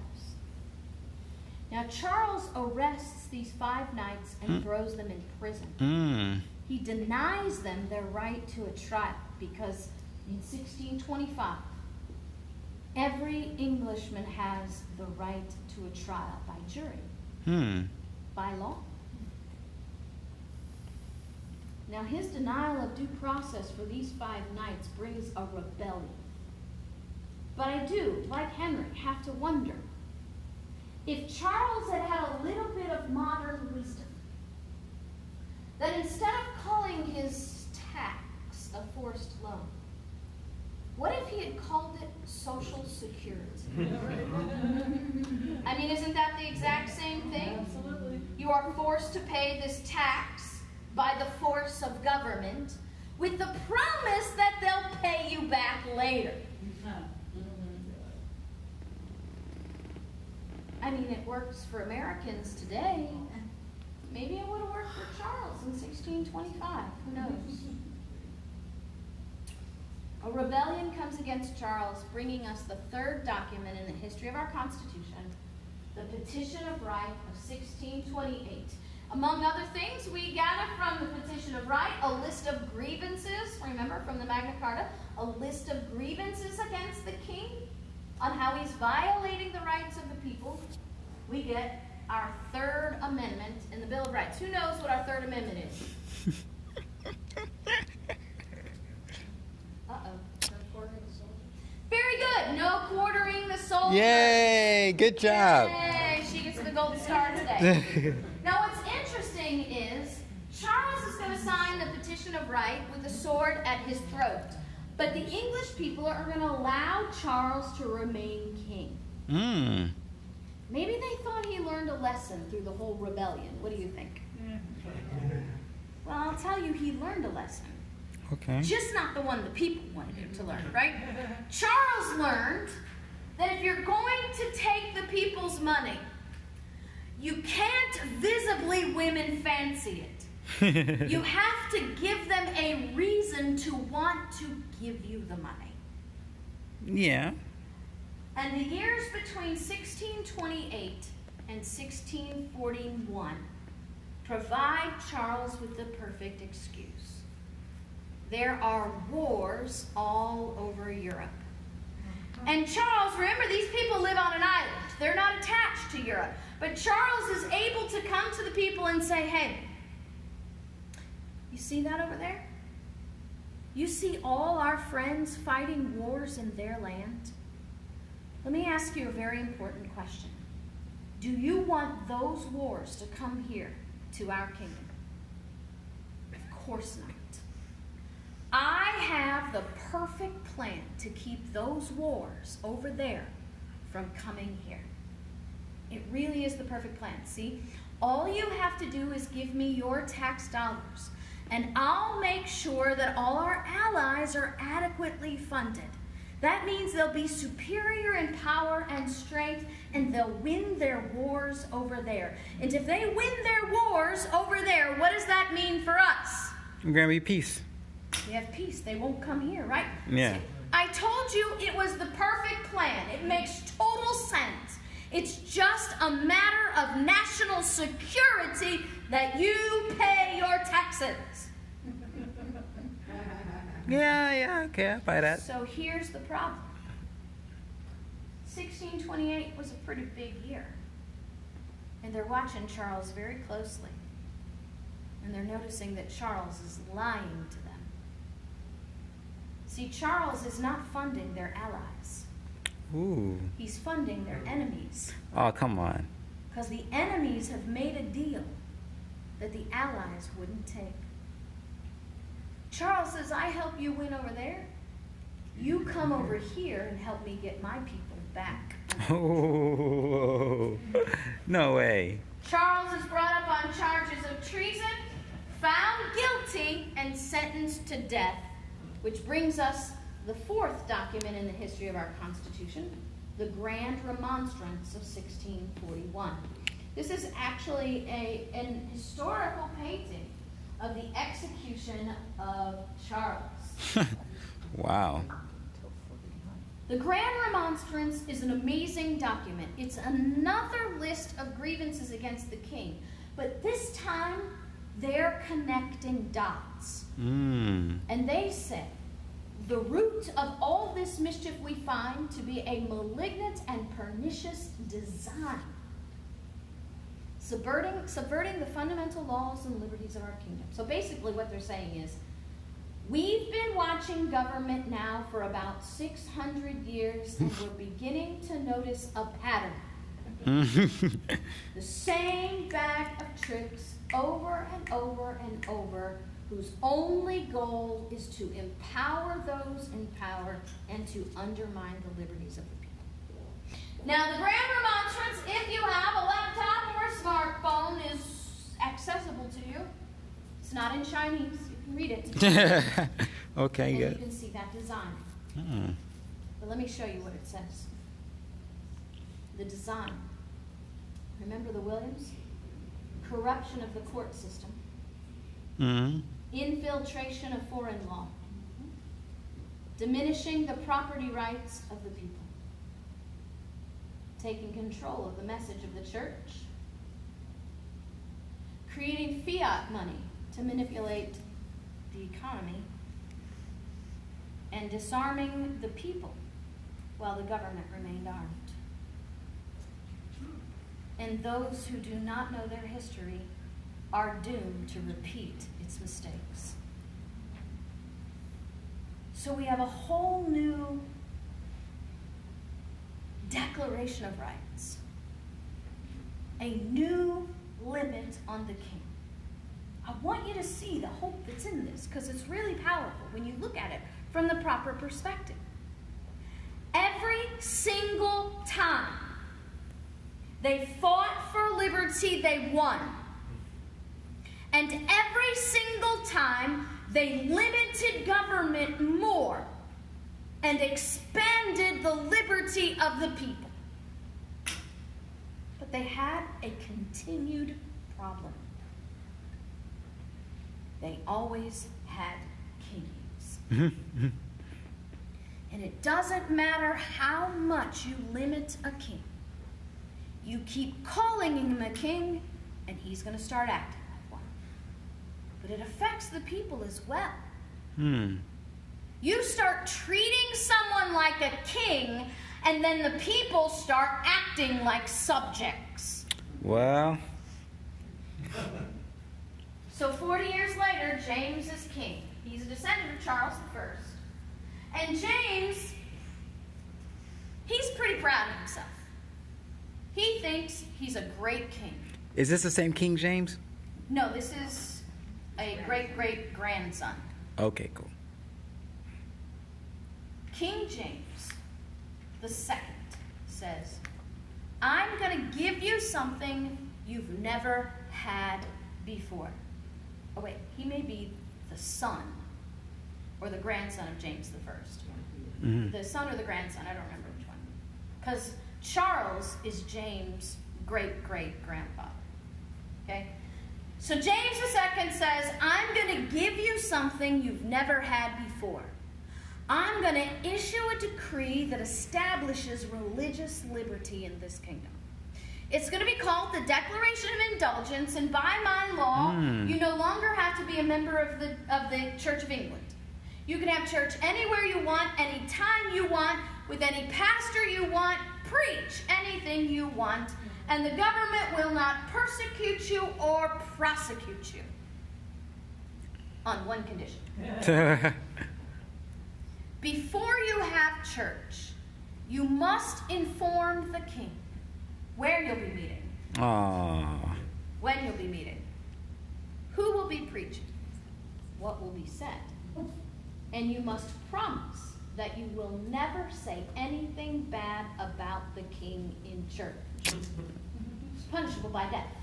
Now, Charles arrests these 5 knights and throws them in prison. He denies them their right to a trial because in 1625, every Englishman has the right to a trial by jury, by law. Now, his denial of due process for these 5 knights brings a rebellion. But I do, like Henry, have to wonder, if Charles had had a little bit of modern wisdom, that instead of calling his tax a forced loan, what if he had called it Social Security? I mean, isn't that the exact same thing? Absolutely. You are forced to pay this tax by the force of government with the promise that they'll pay you back later. I mean, it works for Americans today. Maybe it would have worked for Charles in 1625. Who knows? A rebellion comes against Charles, bringing us the 3rd document in the history of our Constitution, the Petition of Right of 1628. Among other things, we gather from the Petition of Right a list of grievances, remember, from the Magna Carta, a list of grievances against the king on how he's violating the rights of the people. We get our Third Amendment in the Bill of Rights. Who knows what our Third Amendment is? Very good. No quartering the soldier. Yay! Good job. Yay! She gets the gold star today. Now, what's interesting is Charles is going to sign the Petition of Right with a sword at his throat. But the English people are going to allow Charles to remain king. Maybe they thought he learned a lesson through the whole rebellion. What do you think? Well, I'll tell you, he learned a lesson. Okay. Just not the one the people wanted him to learn, right? Charles learned that if you're going to take the people's money, you can't visibly women fancy it. You have to give them a reason to want to give you the money. Yeah. And the years between 1628 and 1641 provide Charles with the perfect excuse. There are wars all over Europe. And Charles, remember, these people live on an island. They're not attached to Europe. But Charles is able to come to the people and say, hey, you see that over there? You see all our friends fighting wars in their land? Let me ask you a very important question. Do you want those wars to come here to our kingdom? Of course not. I have the perfect plan to keep those wars over there from coming here. It really is the perfect plan. See, all you have to do is give me your tax dollars, and I'll make sure that all our allies are adequately funded. That means they'll be superior in power and strength, and they'll win their wars over there. And if they win their wars over there, what does that mean for us? We're going to be peace. We have peace. They won't come here, right? Yeah. See, I told you it was the perfect plan. It makes total sense. It's just a matter of national security that you pay your taxes. Yeah, okay, I buy that. So here's the problem. 1628 was a pretty big year. And they're watching Charles very closely. And they're noticing that Charles is lying to them. See, Charles is not funding their allies. Ooh. He's funding their enemies. Oh, come on. Because the enemies have made a deal that the allies wouldn't take. Charles says, I help you win over there. You come over here and help me get my people back. Oh, no way. Charles is brought up on charges of treason, found guilty, and sentenced to death, which brings us the fourth document in the history of our Constitution, the Grand Remonstrance of 1641. This is actually an historical painting of the execution of Charles. Wow. The Grand Remonstrance is an amazing document. It's another list of grievances against the king, but this time they're connecting dots. And they say, the root of all this mischief we find to be a malignant and pernicious design, subverting the fundamental laws and liberties of our kingdom. So basically what they're saying is, we've been watching government now for about 600 years, and we're beginning to notice a pattern. The same bag of tricks over and over and over, whose only goal is to empower those in power and to undermine the liberties of the people. Now, the Grand Remonstrance, if you have a laptop or a smartphone, is accessible to you. It's not in Chinese. You can read it. Okay, and good. you can see that design. But let me show you what it says. The design. Remember the Williams? Corruption of the court system. Infiltration of foreign law. Diminishing the property rights of the people. Taking control of the message of the church. Creating fiat money to manipulate the economy. And disarming the people while the government remained armed. and those who do not know their history are doomed to repeat its mistakes. So we have a whole new Declaration of Rights, a new limit on the king. I want you to see the hope that's in this, because it's really powerful when you look at it from the proper perspective. Every single time they fought for liberty, they won. And every single time they limited government more and expanded the liberty of the people. But they had a continued problem. They always had kings. And it doesn't matter how much you limit a king. You keep calling him a king, and he's going to start acting like one. But it affects the people as well. You start treating someone like a king, and then the people start acting like subjects. Well. So 40 years later, James is king. He's a descendant of Charles I. And James, he's pretty proud of himself. He thinks he's a great king. Is this the same King James? No, this is a great-great-grandson. Okay, cool. King James II says, I'm going to give you something you've never had before. Oh, wait, he may be the son or the grandson of James I. The son or the grandson, I don't remember which one. Because Charles is James' great-great-grandfather. Okay? So James II says, I'm going to give you something you've never had before. I'm going to issue a decree that establishes religious liberty in this kingdom. It's going to be called the Declaration of Indulgence, and by my law, you no longer have to be a member of the Church of England. You can have church anywhere you want, anytime you want, with any pastor you want, preach anything you want, and the government will not persecute you or prosecute you. On one condition. Before you have church, you must inform the king where you'll be meeting, when you'll be meeting, who will be preaching, what will be said, and you must promise that you will never say anything bad about the king in church. It's punishable by death.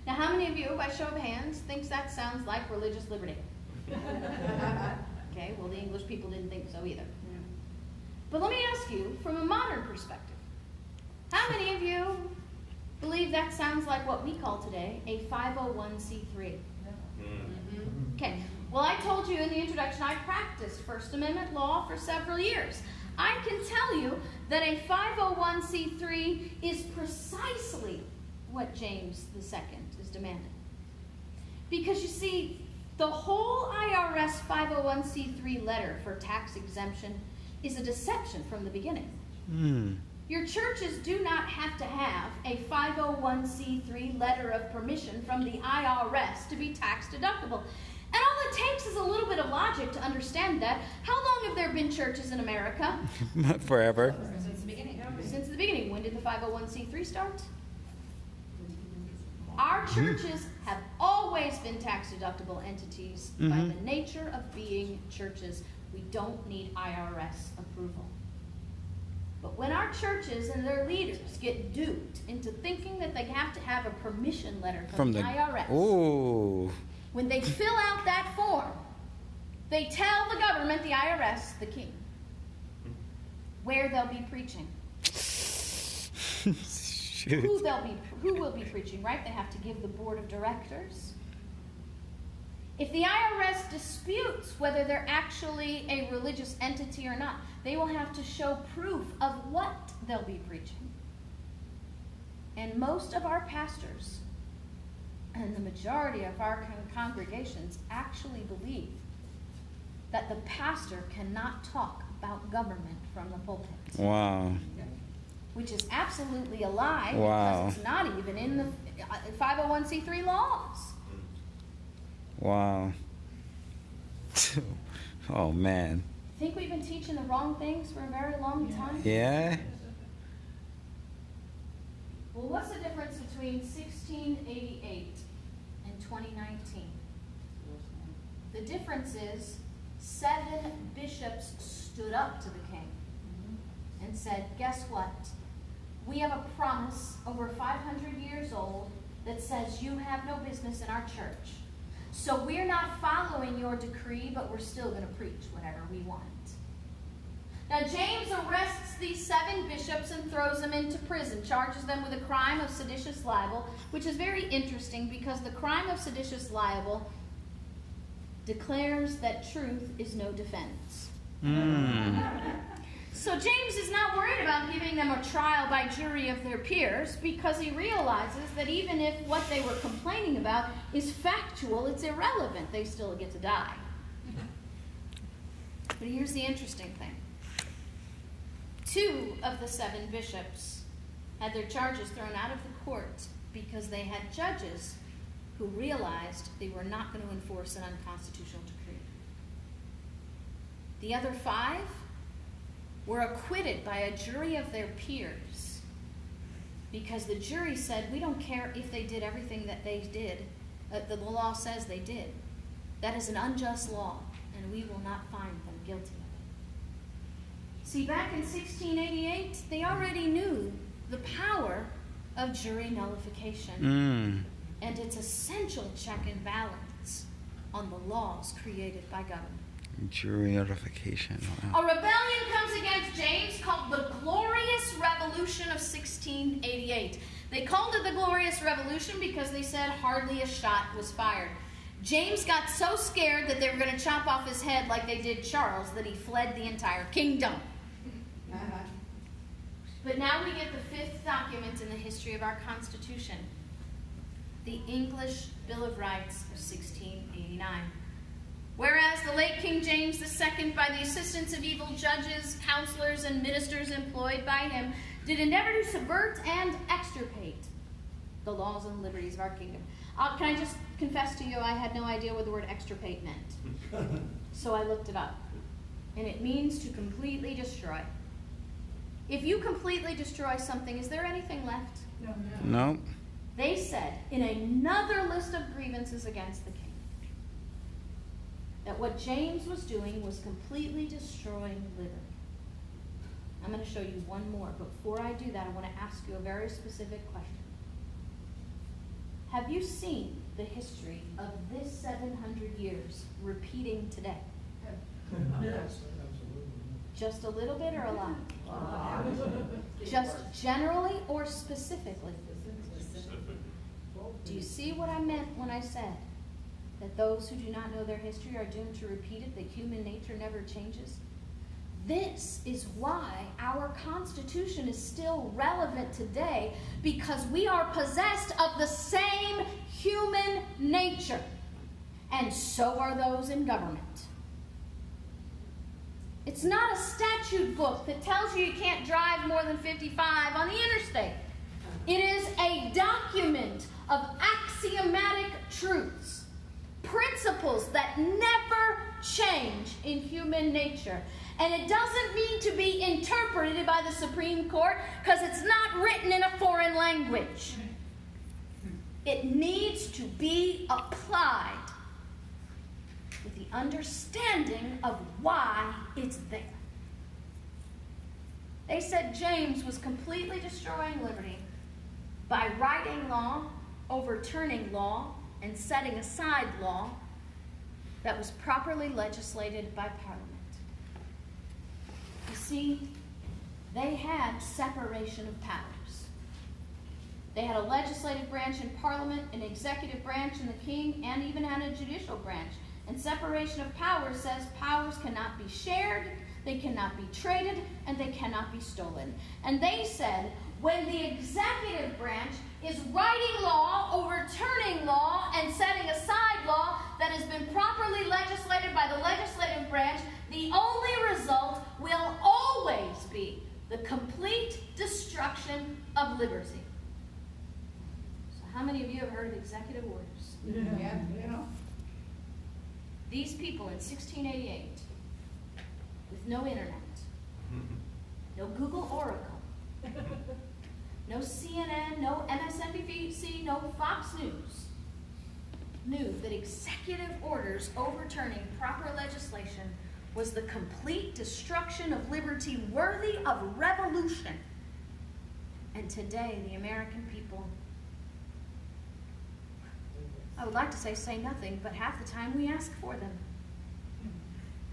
Now, how many of you, by show of hands, thinks that sounds like religious liberty? Okay, well, the English people didn't think so either. But let me ask you, from a modern perspective, how many of you believe that sounds like what we call today a 501c3? Okay, well, I told you in the introduction I practiced First Amendment law for several years. I can tell you that a 501c3 is precisely what James II is demanding. Because you see, the whole IRS 501c3 letter for tax exemption is a deception from the beginning. Your churches do not have to have a 501c3 letter of permission from the IRS to be tax deductible. And all it takes is a little bit of logic to understand that. How long have there been churches in America? Forever. Since the beginning. Since the beginning. When did the 501c3 start? Our churches have always been tax deductible entities by the nature of being churches. We don't need IRS approval. But when our churches and their leaders get duped into thinking that they have to have a permission letter from the IRS, when they fill out that form, they tell the government, the IRS, the king, where they'll be preaching. Who will be preaching, right? They have to give the board of directors. If the IRS disputes whether they're actually a religious entity or not, they will have to show proof of what they'll be preaching. And most of our pastors and the majority of our congregations actually believe that the pastor cannot talk about government from the pulpit. Wow. which is absolutely a lie Wow. because it's not even in the 501c3 laws. Wow. Oh, man. Think we've been teaching the wrong things for a very long time? Yeah? Well, what's the difference between 1688 and 2019? The difference is 7 bishops stood up to the king and said, guess what? We have a promise over 500 years old that says you have no business in our church. So we're not following your decree, but we're still going to preach whatever we want. Now, James arrests these 7 bishops and throws them into prison, charges them with a crime of seditious libel, which is very interesting because the crime of seditious libel declares that truth is no defense. So James is not worried about giving them a trial by jury of their peers because he realizes that even if what they were complaining about is factual, it's irrelevant. They still get to die. But here's the interesting thing. 2 of the 7 bishops had their charges thrown out of the court because they had judges who realized they were not going to enforce an unconstitutional decree. The other 5 were acquitted by a jury of their peers because the jury said, we don't care if they did everything that they did, the law says they did. That is an unjust law, and we will not find them guilty of it. See, back in 1688, they already knew the power of jury nullification and its essential check and balance on the laws created by government. Jury notification. Wow. A rebellion comes against James called the Glorious Revolution of 1688. They called it the Glorious Revolution because they said hardly a shot was fired. James got so scared that they were going to chop off his head like they did Charles that he fled the entire kingdom. But now we get the 5th document in the history of our Constitution, the English Bill of Rights of 1689. Whereas the late King James II, by the assistance of evil judges, counselors, and ministers employed by him, did endeavor to subvert and extirpate the laws and liberties of our kingdom. Can I just confess to you, I had no idea what the word extirpate meant. So I looked it up. And it means to completely destroy. If you completely destroy something, is there anything left? No. They said in another list of grievances against the king that what James was doing was completely destroying liberty. I'm going to show you one more, but before I do that, I want to ask you a very specific question. Have you seen the history of this 700 years repeating today? Yes. Just a little bit or a lot? Just generally or specifically? Do you see what I meant when I said that those who do not know their history are doomed to repeat it, that human nature never changes? This is why our Constitution is still relevant today, because we are possessed of the same human nature, and so are those in government. It's not a statute book that tells you you can't drive more than 55 on the interstate. It is a document of axiomatic truths, principles that never change in human nature. And it doesn't mean to be interpreted by the Supreme Court because it's not written in a foreign language. It needs to be applied with the understanding of why it's there. They said James was completely destroying liberty by writing law, overturning law, and setting aside law that was properly legislated by Parliament. You see, they had separation of powers. They had a legislative branch in Parliament, an executive branch in the king, and even had a judicial branch. And separation of powers says powers cannot be shared, they cannot be traded, and they cannot be stolen. And they said, when the executive branch is writing law, overturning law, and setting aside law that has been properly legislated by the legislative branch, the only result will always be the complete destruction liberty. So how many of you have heard of executive orders? Yeah. These people in 1688, with no internet, no Google Oracle, no CNN, no MSNBC, no Fox News, knew that executive orders overturning proper legislation was the complete destruction of liberty worthy of revolution. And today, the American people, I would like to say nothing, but half the time we ask for them.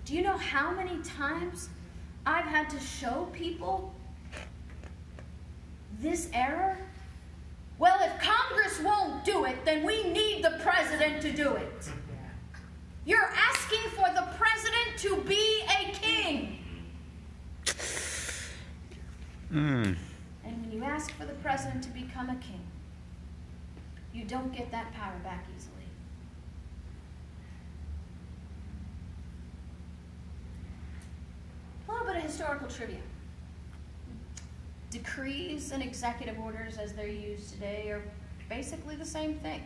Do you know how many times I've had to show people this error? Well, if Congress won't do it, then we need the president to do it. You're asking for the president to be a king. And when you ask for the president to become a king, you don't get that power back easily. A little bit of historical trivia. Decrees and executive orders as they're used today are basically the same thing.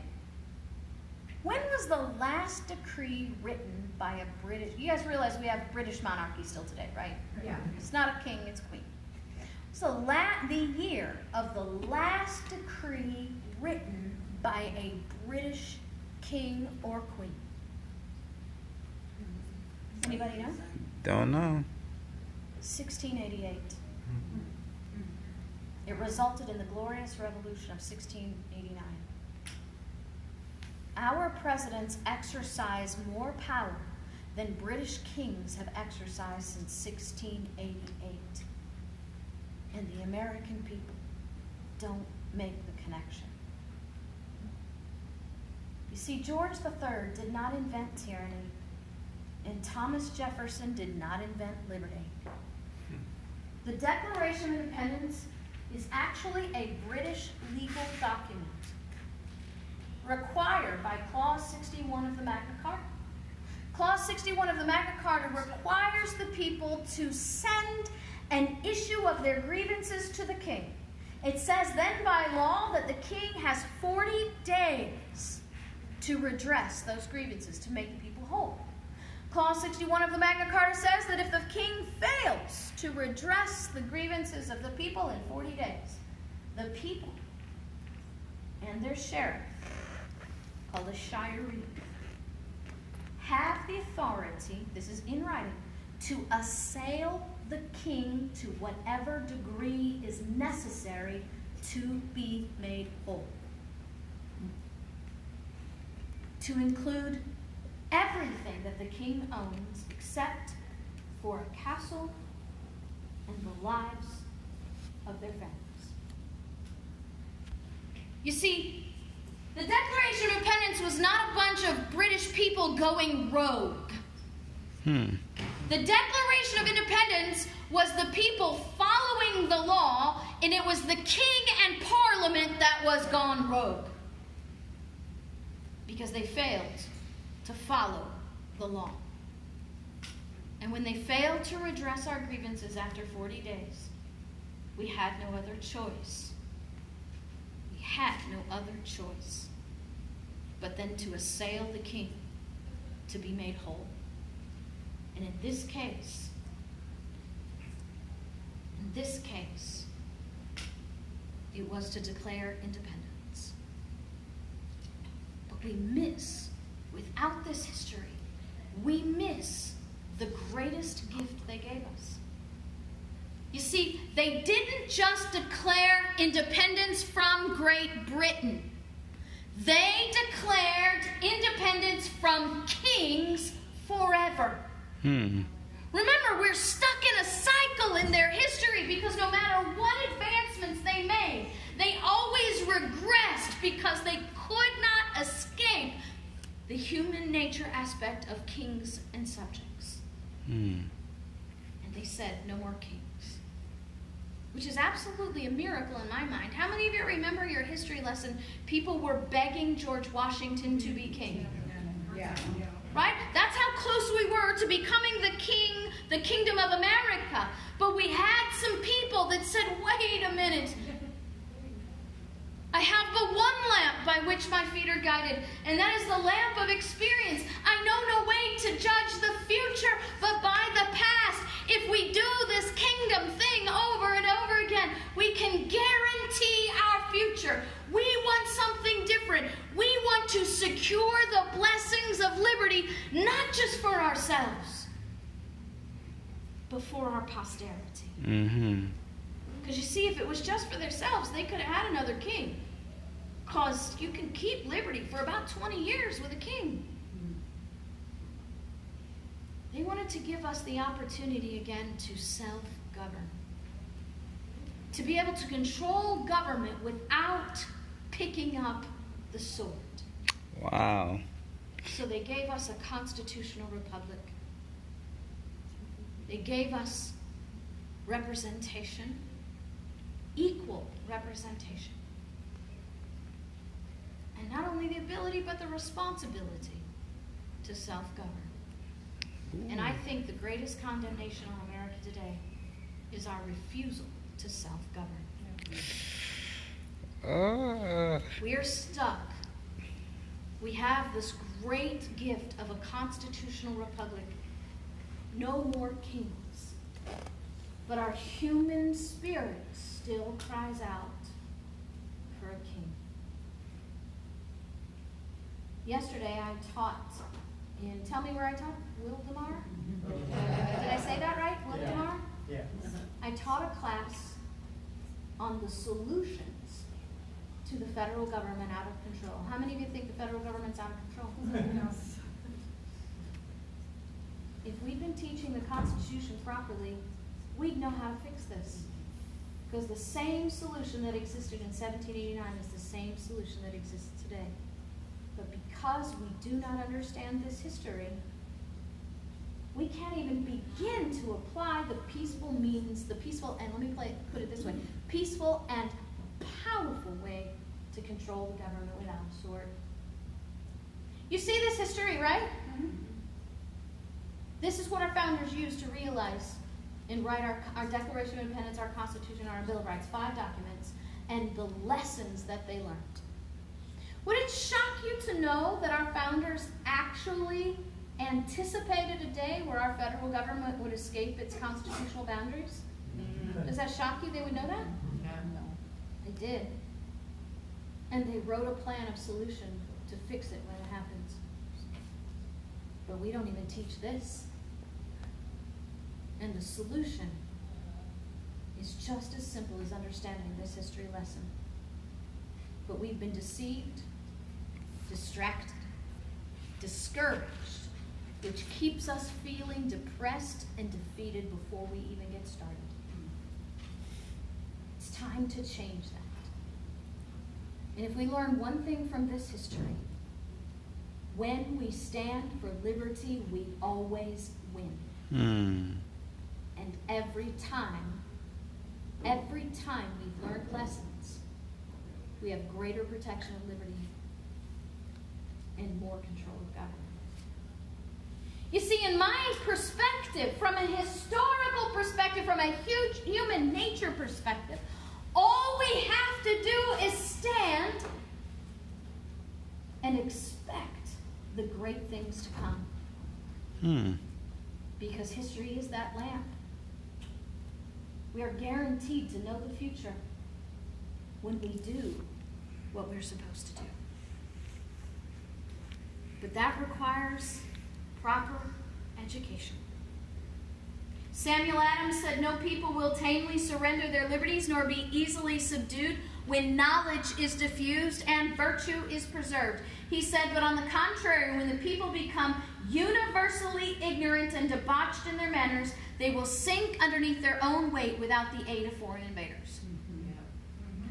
When was the last decree written by a British... You guys realize we have British monarchy still today, right? Yeah. It's not a king, it's a queen. So the year of the last decree written by a British king or queen. Anybody know? Don't know. 1688. It resulted in the Glorious Revolution of 1689. Our presidents exercise more power than British kings have exercised since 1688. And the American people don't make the connection. You see, George III did not invent tyranny, and Thomas Jefferson did not invent liberty. The Declaration of Independence is actually a British legal document required by Clause 61 of the Magna Carta. Clause 61 of the Magna Carta requires the people to send an issue of their grievances to the king. It says then by law that the king has 40 days to redress those grievances, to make the people whole. Clause 61 of the Magna Carta says that if the king fails to redress the grievances of the people in 40 days, the people and their sheriff, called a shiree, have the authority, this is in writing, to assail the king to whatever degree is necessary to be made whole. To include everything that the king owns except for a castle and the lives of their families. You see, the Declaration of Independence was not a bunch of British people going rogue. The Declaration of Independence was the people following the law, and it was the king and parliament that was gone rogue. Because they failed to follow the law. And when they failed to redress our grievances after 40 days, we had no other choice. We had no other choice but then to assail the king to be made whole. And in this case, it was to declare independence. But we miss, without this history, we miss the greatest gift they gave us. You see, they didn't just declare independence from Great Britain. They declared independence from kings forever. Remember, we're stuck in a cycle in their history because no matter what advancements they made, they always regressed because they could not escape the human nature aspect of kings and subjects. And they said, no more kings. Which is absolutely a miracle in my mind. How many of you remember your history lesson? People were begging George Washington to be king. Yeah. Right? That's how close we were to becoming the king, the kingdom of America. But we had some people that said, wait a minute. I have but one lamp by which my feet are guided, and that is the lamp of experience. I know no way to judge the future, but by the past. If we do this kingdom thing over and over again, we can guarantee our future. We want something different. We want to secure the blessings of liberty, not just for ourselves, but for our posterity. Mm-hmm. Because you see, if it was just for themselves, they could have had another king. Because you can keep liberty for about 20 years with a king. They wanted to give us the opportunity again to self-govern. To be able to control government without picking up the sword. Wow. So they gave us a constitutional republic. They gave us representation. Equal representation. And not only the ability, but the responsibility to self-govern. And I think the greatest condemnation on America today is our refusal to self-govern. We are stuck. We have this great gift of a constitutional republic. No more kings. But our human spirit still cries out for a king. Yesterday I taught in, tell me where I taught? Wildemar? Did I say that right? Wildemar? Yeah. I taught a class on the solutions to the federal government out of control. How many of you think the federal government's out of control? If we'd been teaching the Constitution properly, we'd know how to fix this. Because the same solution that existed in 1789 is the same solution that exists today. But because we do not understand this history, we can't even begin to apply the peaceful means, the peaceful, and let me put it this way, peaceful and powerful way to control the government without a sword. You see this history, right? Mm-hmm. This is what our founders used to realize and write our Declaration of Independence, our Constitution, our Bill of Rights, 5 documents, and the lessons that they learned. Would it shock you to know that our founders actually anticipated a day where our federal government would escape its constitutional boundaries? Does that shock you they would know that? No. They did. And they wrote a plan of solution to fix it when it happens. But we don't even teach this. And the solution is just as simple as understanding this history lesson. But we've been deceived, distracted, discouraged, which keeps us feeling depressed and defeated before we even get started. It's time to change that. And if we learn one thing from this history, when we stand for liberty, we always win. And every time we've learned lessons, we have greater protection of liberty and more control of government. You see, in my perspective, from a historical perspective, from a huge human nature perspective, all we have to do is stand and expect the great things to come. Because history is that lamp. We are guaranteed to know the future when we do what we're supposed to do. But that requires proper education. Samuel Adams said, "No people will tamely surrender their liberties nor be easily subdued when knowledge is diffused and virtue is preserved." He said, "But on the contrary, when the people become universally ignorant and debauched in their manners, they will sink underneath their own weight without the aid of foreign invaders."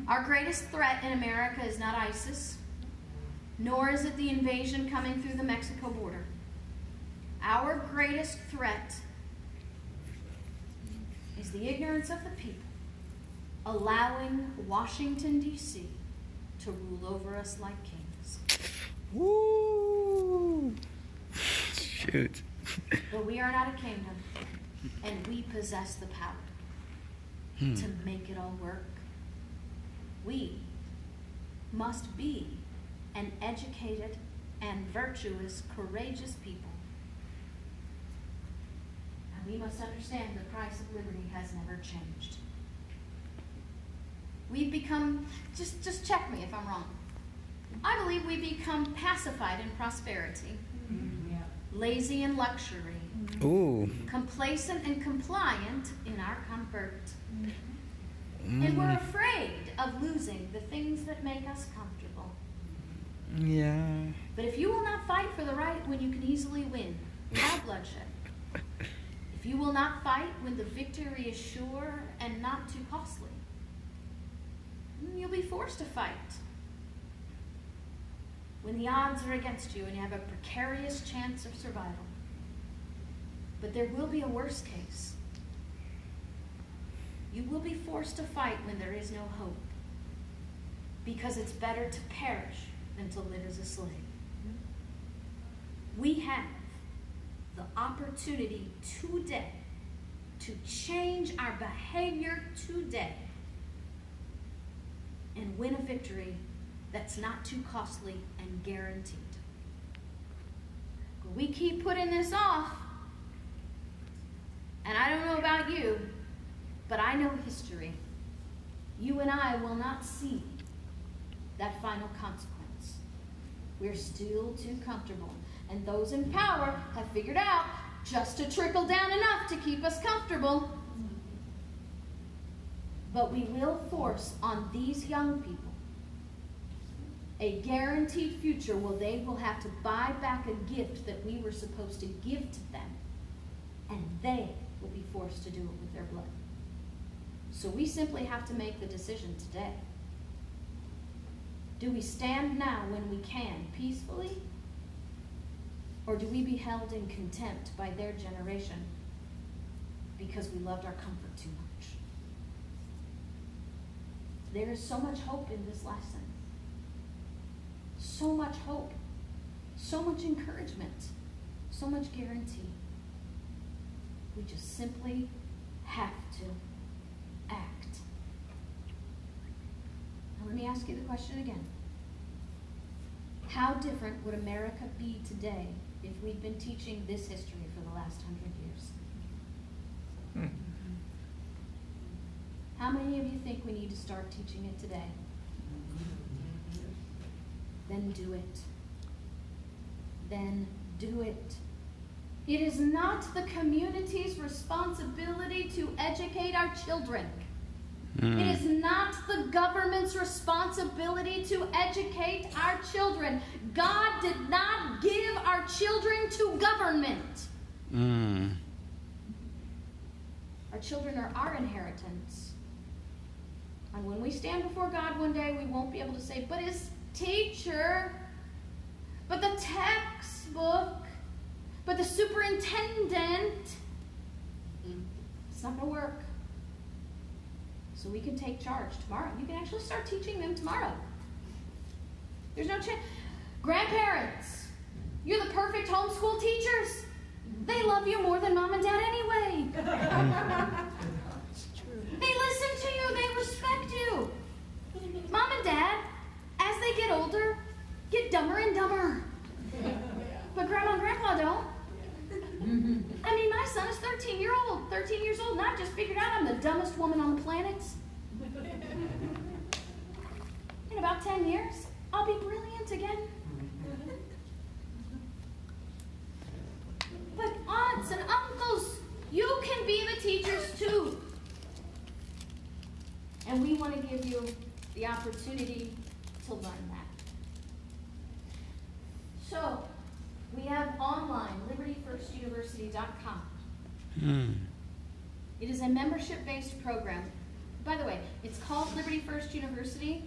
Our greatest threat in America is not ISIS, nor is it the invasion coming through the Mexico border. Our greatest threat is the ignorance of the people, allowing Washington, D.C. to rule over us like kings. Woo! Shoot. But we are not a kingdom, and we possess the power to make it all work. We must be an educated and virtuous, courageous people. And we must understand the price of liberty has never changed. We've become, just check me if I'm wrong. I believe we become pacified in prosperity, lazy in luxury, Ooh. complacent and compliant in our comfort. And we're afraid of losing the things that make us comfortable. Yeah. But if you will not fight for the right when you can easily win without bloodshed, if you will not fight when the victory is sure and not too costly, you'll be forced to fight when the odds are against you and you have a precarious chance of survival. But there will be a worse case. You will be forced to fight when there is no hope, because it's better to perish than to live as a slave. We have the opportunity today to change our behavior today and win a victory that's not too costly and guaranteed. But we keep putting this off, and I don't know about you, but I know history. You and I will not see that final consequence. We're still too comfortable, and those in power have figured out just to trickle down enough to keep us comfortable. But we will force on these young people a guaranteed future where they will have to buy back a gift that we were supposed to give to them, and they will be forced to do it with their blood. So we simply have to make the decision today. Do we stand now when we can, peacefully? Or do we be held in contempt by their generation because we loved our comfort too much? There is so much hope in this lesson. So much hope. So much encouragement. So much guarantee. We just simply have to act. Now let me ask you the question again. How different would America be today if we'd been teaching this history for the last 100 years? How many of you think we need to start teaching it today? Then do it. Then do it. It is not the community's responsibility to educate our children. It is not the government's responsibility to educate our children. God did not give our children to government. Our children are our inheritance. And when we stand before God one day, we won't be able to say, but his teacher, but the textbook, but the superintendent. It's not going to work. So we can take charge tomorrow. You can actually start teaching them tomorrow. There's no chance. Grandparents, you're the perfect homeschool teachers. They love you more than mom and dad anyway. They listen to you. They respect you. Mom and dad, as they get older, get dumber and dumber. But grandma and grandpa don't. I mean, my son is 13 years old, and I've just figured out I'm the dumbest woman on the planet. In about 10 years, I'll be brilliant again. But aunts and uncles, you can be the teachers too. And we want to give you the opportunity to learn that. So, we have online, libertyfirstuniversity.com. It is a membership-based program. By the way, it's called Liberty First University,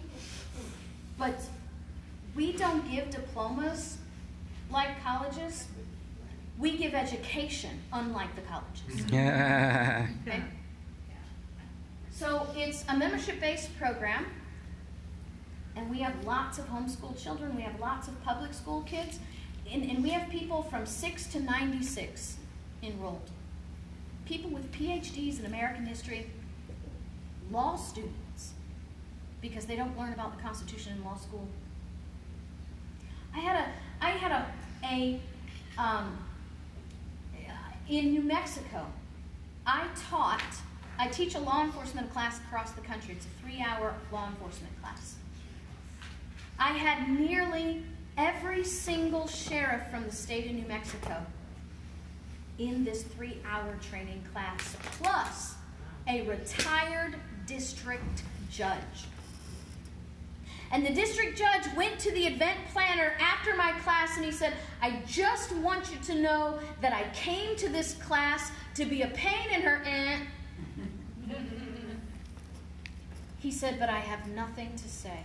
but we don't give diplomas like colleges. We give education, unlike the colleges. Yeah. Okay? So it's a membership-based program, and we have lots of homeschool children. We have lots of public school kids, and we have people from 6 to 96 enrolled. People with PhDs in American history, law students, because they don't learn about the Constitution in law school. In New Mexico, I teach a law enforcement class across the country. It's a 3-hour law enforcement class. I had nearly every single sheriff from the state of New Mexico in this 3-hour training class, plus a retired district judge. And the district judge went to the event planner after my class and he said, I just want you to know that I came to this class to be a pain in her aunt. He said, but I have nothing to say.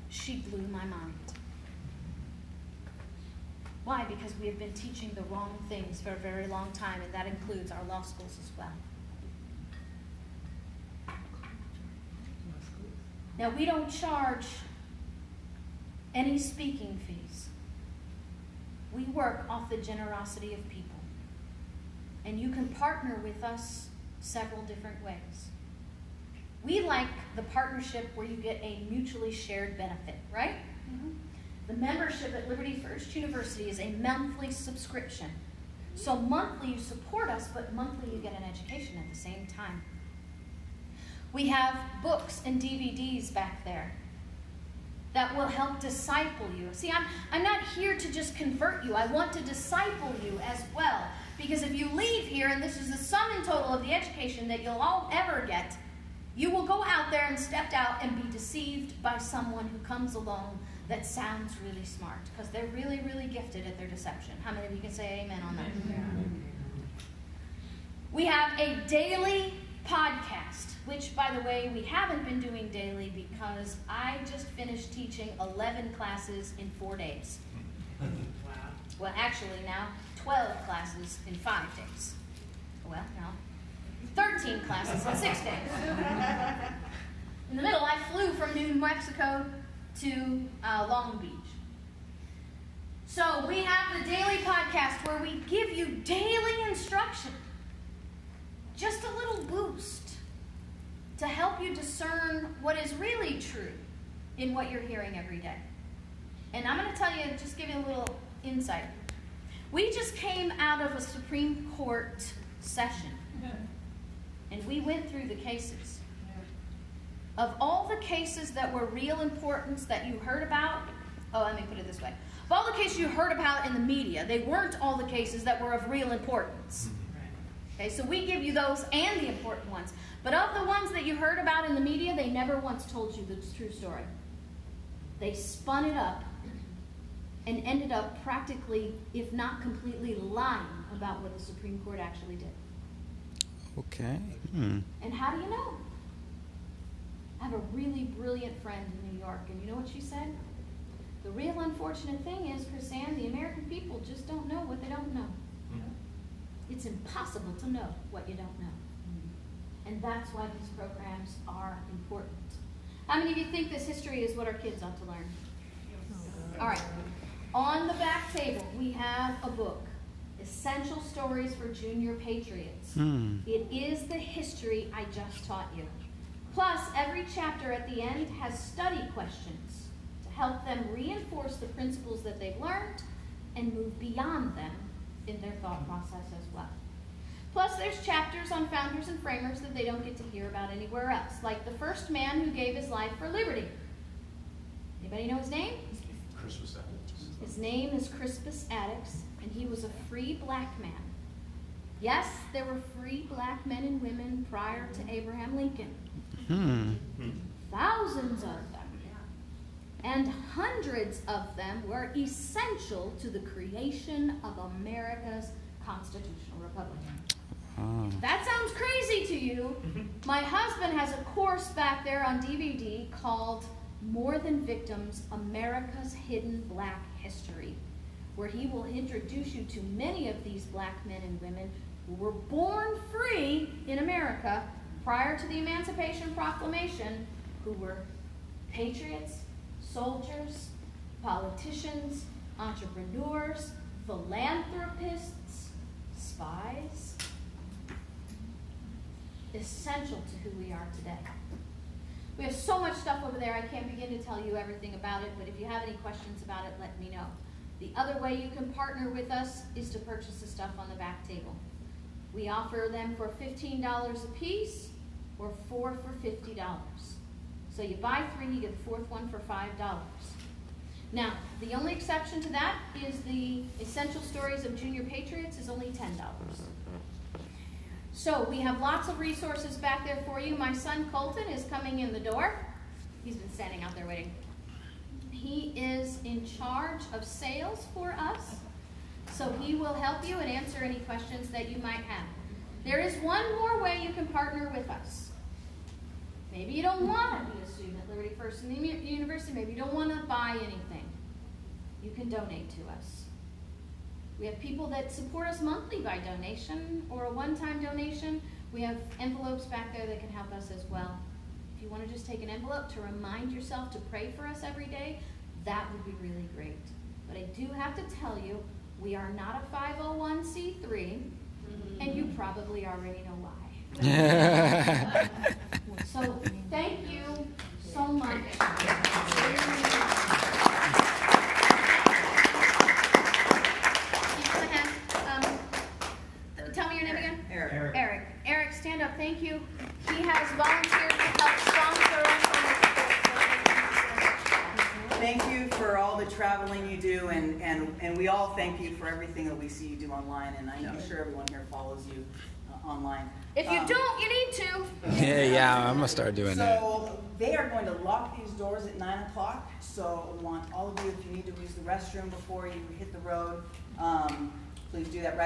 She blew my mind. Why? Because we have been teaching the wrong things for a very long time, and that includes our law schools as well. Now, we don't charge any speaking fees. We work off the generosity of people. And you can partner with us several different ways. We like the partnership where you get a mutually shared benefit, right? Mm-hmm. The membership at Liberty First University is a monthly subscription. So monthly you support us, but monthly you get an education at the same time. We have books and DVDs back there that will help disciple you. See, I'm not here to just convert you. I want to disciple you as well. Because if you leave here, and this is the sum and total of the education that you'll all ever get, you will go out there and step out and be deceived by someone who comes along that sounds really smart. Because they're really, really gifted at their deception. How many of you can say amen on that? Amen. We have a daily podcast, which, by the way, we haven't been doing daily because I just finished teaching 11 classes in 4 days. Wow. Well, actually now, 12 classes in 5 days. Well, no, 13 classes in 6 days. In the middle, I flew from New Mexico to Long Beach. So we have the daily podcast where we give you daily instruction. Just a little boost to help you discern what is really true in what you're hearing every day. And I'm going to tell you, just give you a little insight. We just came out of a Supreme Court session, and we went through the cases. Of all the cases that were real importance that you heard about, let me put it this way. Of all the cases you heard about in the media, they weren't all the cases that were of real importance. Okay, so we give you those and the important ones. But of the ones that you heard about in the media, they never once told you the true story. They spun it up and ended up practically, if not completely, lying about what the Supreme Court actually did. Okay. And how do you know? I have a really brilliant friend in New York, and you know what she said? The real unfortunate thing is, KirsAnne, the American people just don't know what they don't know. It's impossible to know what you don't know. And that's why these programs are important. How many of you think this history is what our kids ought to learn? All right. On the back table, we have a book, Essential Stories for Junior Patriots. It is the history I just taught you. Plus, every chapter at the end has study questions to help them reinforce the principles that they've learned and move beyond them in their thought process as well. Plus, there's chapters on founders and framers that they don't get to hear about anywhere else, like the first man who gave his life for liberty. Anybody know his name? Crispus Attucks. His name is Crispus Attucks, and he was a free black man. Yes, there were free black men and women prior to Abraham Lincoln. Thousands of them. And hundreds of them were essential to the creation of America's constitutional republic. That sounds crazy to you. My husband has a course back there on DVD called More Than Victims, America's Hidden Black History, where he will introduce you to many of these black men and women who were born free in America prior to the Emancipation Proclamation, who were patriots, soldiers, politicians, entrepreneurs, philanthropists, spies, essential to who we are today. We have so much stuff over there, I can't begin to tell you everything about it, but if you have any questions about it, let me know. The other way you can partner with us is to purchase the stuff on the back table. We offer them for $15 a piece, or 4 for $50. So you buy 3, you get the 4th one for $5. Now, the only exception to that is the Essential Stories of Junior Patriots is only $10. So we have lots of resources back there for you. My son Colton is coming in the door. He's been standing out there waiting. He is in charge of sales for us. So he will help you and answer any questions that you might have. There is one more way you can partner with us. Maybe you don't want to be a student at Liberty First University. Maybe you don't want to buy anything. You can donate to us. We have people that support us monthly by donation or a one-time donation. We have envelopes back there that can help us as well. If you want to just take an envelope to remind yourself to pray for us every day, that would be really great. But I do have to tell you, we are not a 501c3, and you probably already know why. So thank you so much. Tell me your name again. Eric, stand up. Thank you. He has volunteered to help sponsor us. Thank you for all the traveling you do, and we all thank you for everything that we see you do online, and I'm sure everyone here follows you online. If you don't, you need to. Yeah, I'm gonna start doing that. So they are going to lock these doors at 9 o'clock, so I want all of you, if you need to use the restroom before you hit the road, please do that right